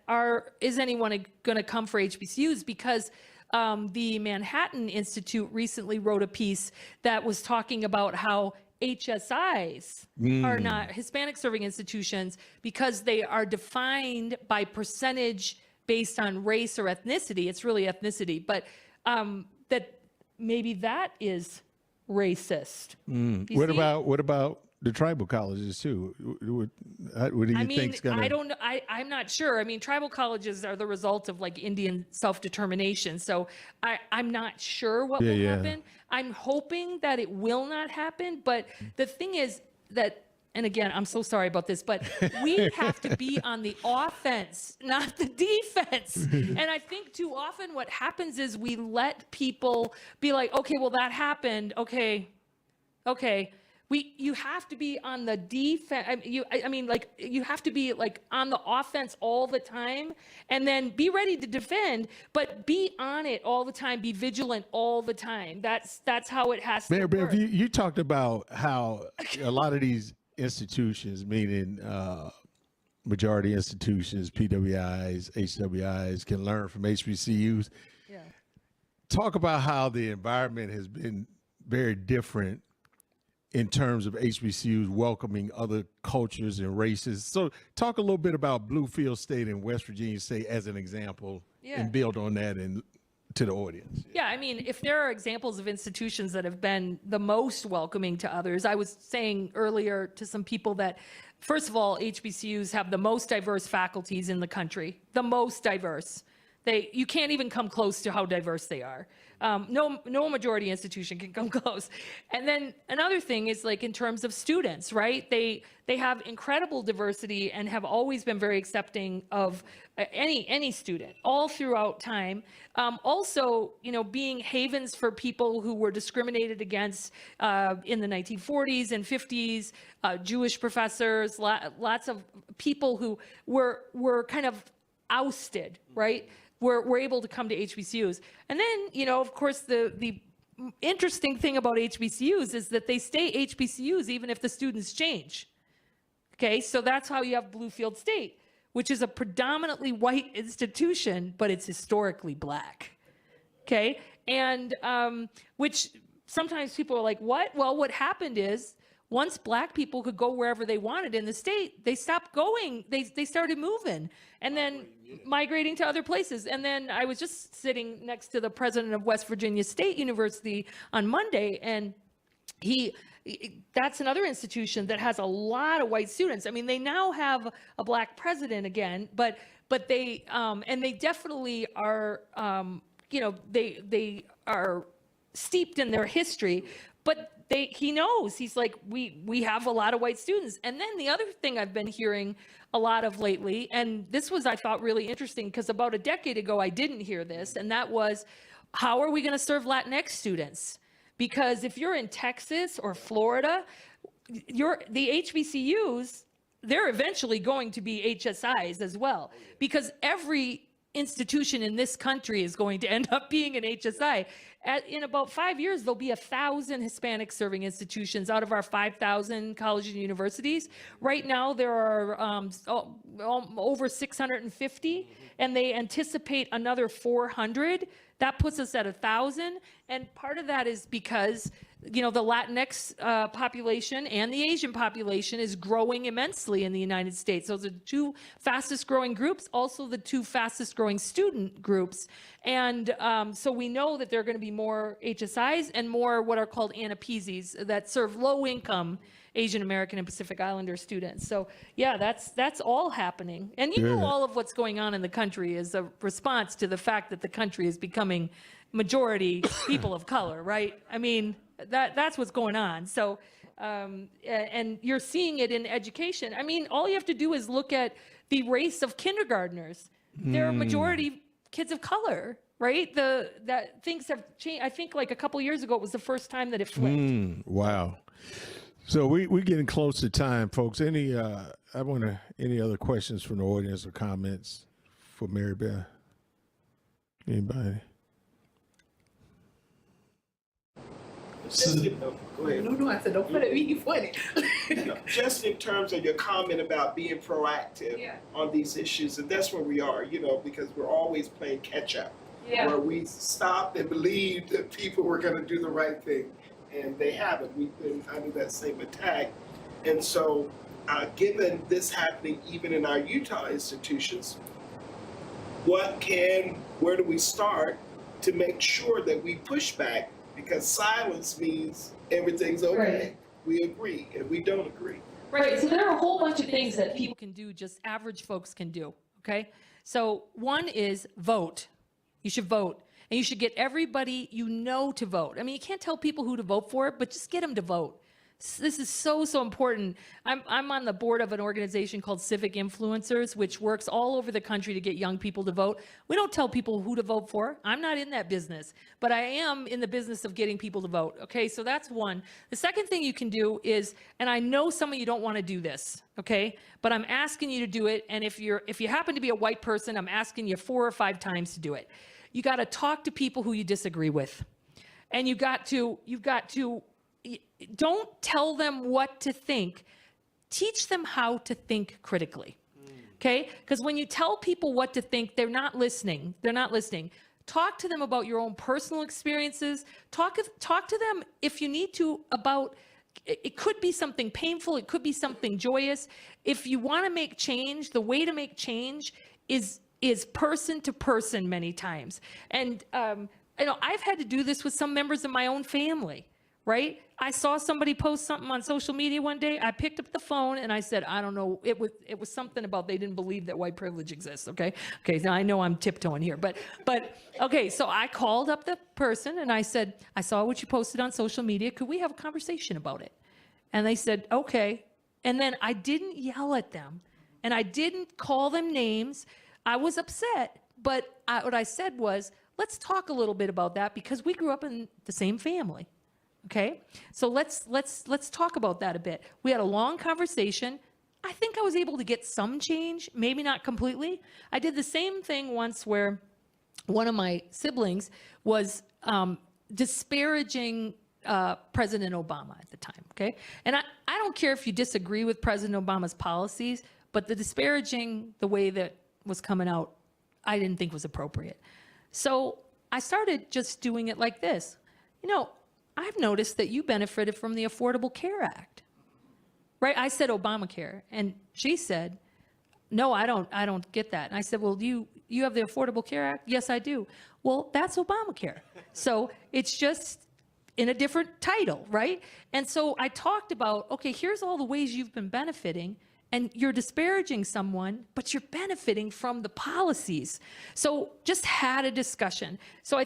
is anyone going to come for HBCUs? Because the Manhattan Institute recently wrote a piece that was talking about how HSIs are not Hispanic serving institutions because they are defined by percentage based on race or ethnicity. It's really ethnicity, but that maybe that is racist. You What see? about the tribal colleges too? What do you think's gonna? I don't know. I'm not sure. I mean, tribal colleges are the result of Indian self-determination. So I'm not sure what will happen. I'm hoping that it will not happen. But the thing is that and again, I'm so sorry about this, but we have to be on the offense, not the defense. And I think too often what happens is we let people be like, okay, well, that happened. Okay. You have to be on the defense. I mean, like, you have to be like on the offense all the time, and then be ready to defend, but be on it all the time. Be vigilant all the time. That's how it has to work. Marybeth, you talked about how a lot of these institutions, meaning majority institutions, PWIs, HWIs, can learn from HBCUs. Yeah. Talk about how the environment has been very different in terms of HBCUs welcoming other cultures and races. So talk a little bit about Bluefield State and West Virginia State as an example, and build on that and to the audience. Yeah, I mean, if there are examples of institutions that have been the most welcoming to others, I was saying earlier to some people that, first of all, HBCUs have the most diverse faculties in the country, the most diverse. You can't even come close to how diverse they are. No majority institution can come close. And then another thing is, like, in terms of students, right? They have incredible diversity and have always been very accepting of any student all throughout time. Also, being havens for people who were discriminated against in the 1940s and 50s, Jewish professors, lots of people who were kind of ousted, right? We're able to come to HBCUs. And then, of course, the interesting thing about HBCUs is that they stay HBCUs even if the students change. Okay, so that's how you have Bluefield State, which is a predominantly white institution, but it's historically black. Okay, and which sometimes people are like, what? Well, what happened is, once black people could go wherever they wanted in the state, they stopped going. They started moving and then migrating to other places. And then I was just sitting next to the president of West Virginia State University on Monday, and that's another institution that has a lot of white students. I mean, they now have a black president again, but they and they definitely are they are steeped in their history, but he knows, he's like, we have a lot of white students. And then the other thing I've been hearing a lot of lately, and this was, I thought, really interesting, because about a decade ago I didn't hear this, and that was, how are we going to serve Latinx students? Because if you're in Texas or Florida, the HBCUs, they're eventually going to be HSIs as well, because every institution in this country is going to end up being an HSI. In about 5 years, there'll be 1,000 Hispanic serving institutions out of our 5,000 colleges and universities. Right now, there are over 650, and they anticipate another 400. That puts us at 1,000. And part of that is because, the Latinx population and the Asian population is growing immensely in the United States. Those are the two fastest growing groups, also the two fastest growing student groups. And so we know that there are going to be more HSIs and more what are called ANAPESIs that serve low income Asian American and Pacific Islander students. So yeah, that's all happening. And all of what's going on in the country is a response to the fact that the country is becoming majority people of color, right? I mean, that's what's going on. So, and you're seeing it in education. I mean, all you have to do is look at the race of kindergartners. They're a majority kids of color, right? That things have changed. I think like a couple years ago, it was the first time that it flipped. Wow. So we're getting close to time, folks. Any other questions from the audience or comments for Marybeth? Anybody? Go ahead. No, I said, don't put it me funny. Just in terms of your comment about being proactive on these issues, and that's where we are, because we're always playing catch up. Where we stopped and believed that people were going to do the right thing, and they haven't. We've been under that same attack. And so, given this happening even in our Utah institutions, where do we start to make sure that we push back? Because silence means everything's okay. Right. We agree, and we don't agree. Right, so there are a whole bunch of things that people can do, just average folks can do, okay? So one is vote. You should vote. And you should get everybody to vote. I mean, you can't tell people who to vote for, but just get them to vote. This is so, so important. I'm on the board of an organization called Civic Influencers, which works all over the country to get young people to vote. We don't tell people who to vote for. I'm not in that business, but I am in the business of getting people to vote. Okay, so that's one. The second thing you can do is, and I know some of you don't want to do this, okay, but I'm asking you to do it. And if you happen to be a white person, I'm asking you 4 or 5 times to do it. You got to talk to people who you disagree with, and you've got to. Don't tell them what to think. Teach them how to think critically, okay? Because when you tell people what to think, they're not listening. They're not listening. Talk to them about your own personal experiences. Talk to them, if you need to, about, it could be something painful. It could be something joyous. If you want to make change, the way to make change is person to person many times. And I've had to do this with some members of my own family. Right? I saw somebody post something on social media one day. I picked up the phone and I said, I don't know. It was something about they didn't believe that white privilege exists. Okay. Now I know I'm tiptoeing here, but okay. So I called up the person and I said, I saw what you posted on social media. Could we have a conversation about it? And they said, okay. And then I didn't yell at them and I didn't call them names. I was upset, but what I said was, let's talk a little bit about that because we grew up in the same family. Okay, so let's talk about that a bit. We had a long conversation. I think I was able to get some change, maybe not completely. I did the same thing once where one of my siblings was disparaging President Obama at the time, okay? And I don't care if you disagree with President Obama's policies, but the disparaging, the way that was coming out, I didn't think was appropriate. So I started just doing it like this. I've noticed that you benefited from the Affordable Care Act, right? I said Obamacare, and she said, no, I don't get that. And I said, well, you have the Affordable Care Act? Yes, I do. Well, that's Obamacare. So it's just in a different title, right? And so I talked about, okay, here's all the ways you've been benefiting, and you're disparaging someone, but you're benefiting from the policies. So just had a discussion. So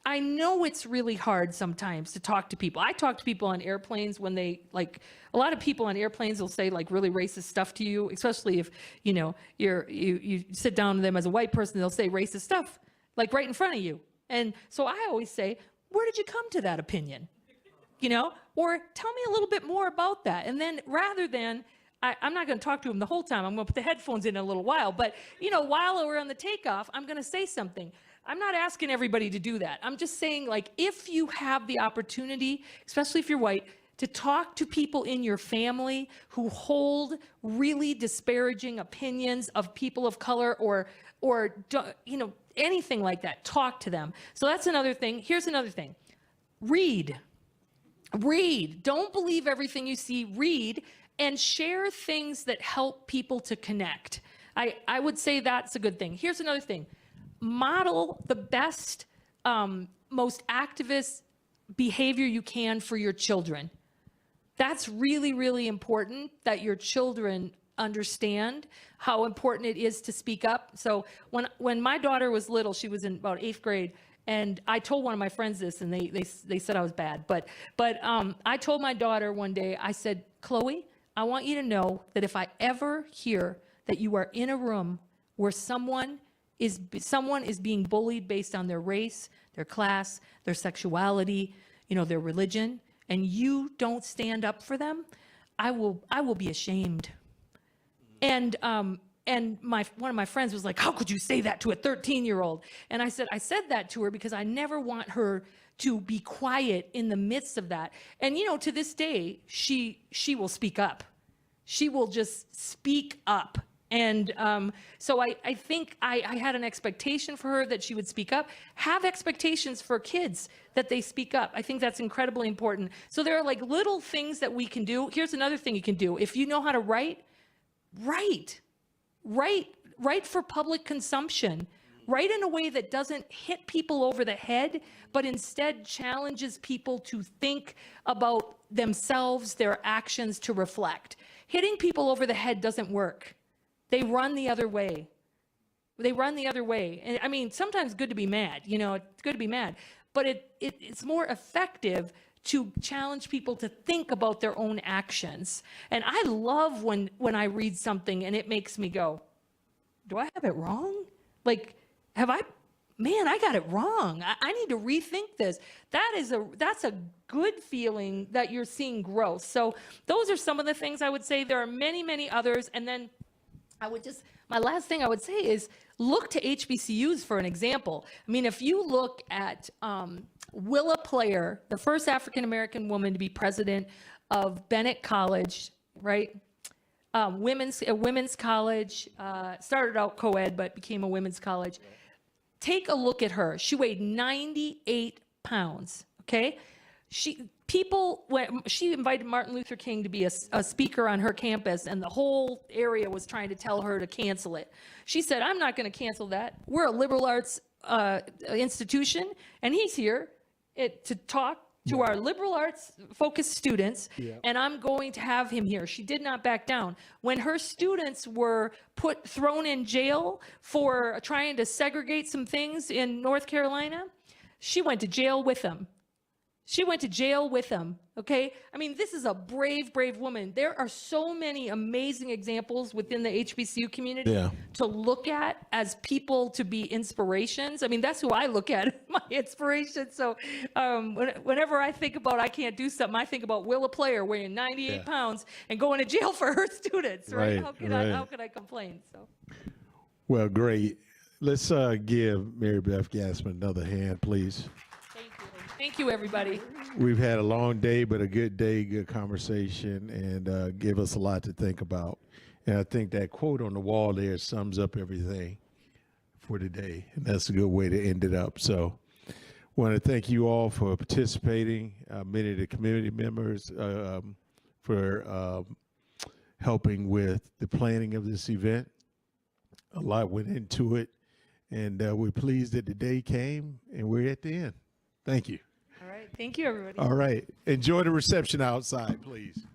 I know it's really hard sometimes to talk to people. I talk to people on airplanes when they, like, a lot of people on airplanes will say like really racist stuff to you, especially if, you sit down to them as a white person, they'll say racist stuff, like right in front of you. And so I always say, where did you come to that opinion? Or tell me a little bit more about that. And then rather than, I'm not going to talk to him the whole time. I'm going to put the headphones in a little while. But, while we're on the takeoff, I'm going to say something. I'm not asking everybody to do that. I'm just saying, like, if you have the opportunity, especially if you're white, to talk to people in your family who hold really disparaging opinions of people of color or anything like that, talk to them. So that's another thing. Here's another thing. Read. Don't believe everything you see. Read and share things that help people to connect. I would say that's a good thing. Here's another thing. Model the best, most activist behavior you can for your children. That's really, really important that your children understand how important it is to speak up. So when my daughter was little, she was in about 8th grade, and I told one of my friends this, and they said I was bad. But I told my daughter one day, I said, Chloe, I want you to know that if I ever hear that you are in a room where someone is being bullied based on their race, their class, their sexuality, their religion, and you don't stand up for them, I will be ashamed. And one of my friends was like, how could you say that to a 13-year-old? And I said that to her because I never want her to be quiet in the midst of that. And to this day, she will speak up. She will just speak up. And so I think I had an expectation for her that she would speak up. Have expectations for kids that they speak up. I think that's incredibly important. So there are like little things that we can do. Here's another thing you can do. If you know how to write for public consumption. Write in a way that doesn't hit people over the head, but instead challenges people to think about themselves, their actions, to reflect. Hitting people over the head doesn't work. They run the other way. And I mean, sometimes good to be mad, it's good to be mad, but it's more effective to challenge people to think about their own actions. And I love when I read something and it makes me go, do I have it wrong? Like, I got it wrong. I need to rethink this. That's a good feeling that you're seeing growth. So those are some of the things I would say. There are many, many others. And then my last thing I would say is look to HBCUs for an example. I mean, if you look at Willa Player, the first African-American woman to be president of Bennett College, right? Women's college, started out co-ed, but became a women's college. Take a look at her. She weighed 98 pounds, okay? She invited Martin Luther King to be a speaker on her campus, and the whole area was trying to tell her to cancel it. She said, I'm not going to cancel that. We're a liberal arts institution, and he's here to talk to our liberal arts focused students, and I'm going to have him here. She did not back down. When her students were thrown in jail for trying to segregate some things in North Carolina, she went to jail with them. She went to jail with them, okay? I mean, this is a brave, brave woman. There are so many amazing examples within the HBCU community to look at as people to be inspirations. I mean, that's who I look at, my inspiration. So whenever I think about I can't do something, I think about Willa Player weighing 98 pounds and going to jail for her students, right? How could I complain? So. Well, great. Let's give Marybeth Gasman another hand, please. Thank you, everybody. We've had a long day, but a good day, good conversation, and gave us a lot to think about. And I think that quote on the wall there sums up everything for today, and that's a good way to end it up. So I want to thank you all for participating, many of the community members for helping with the planning of this event. A lot went into it, and we're pleased that the day came, and we're at the end. Thank you. All right. Thank you, everybody. All right. Enjoy the reception outside, please.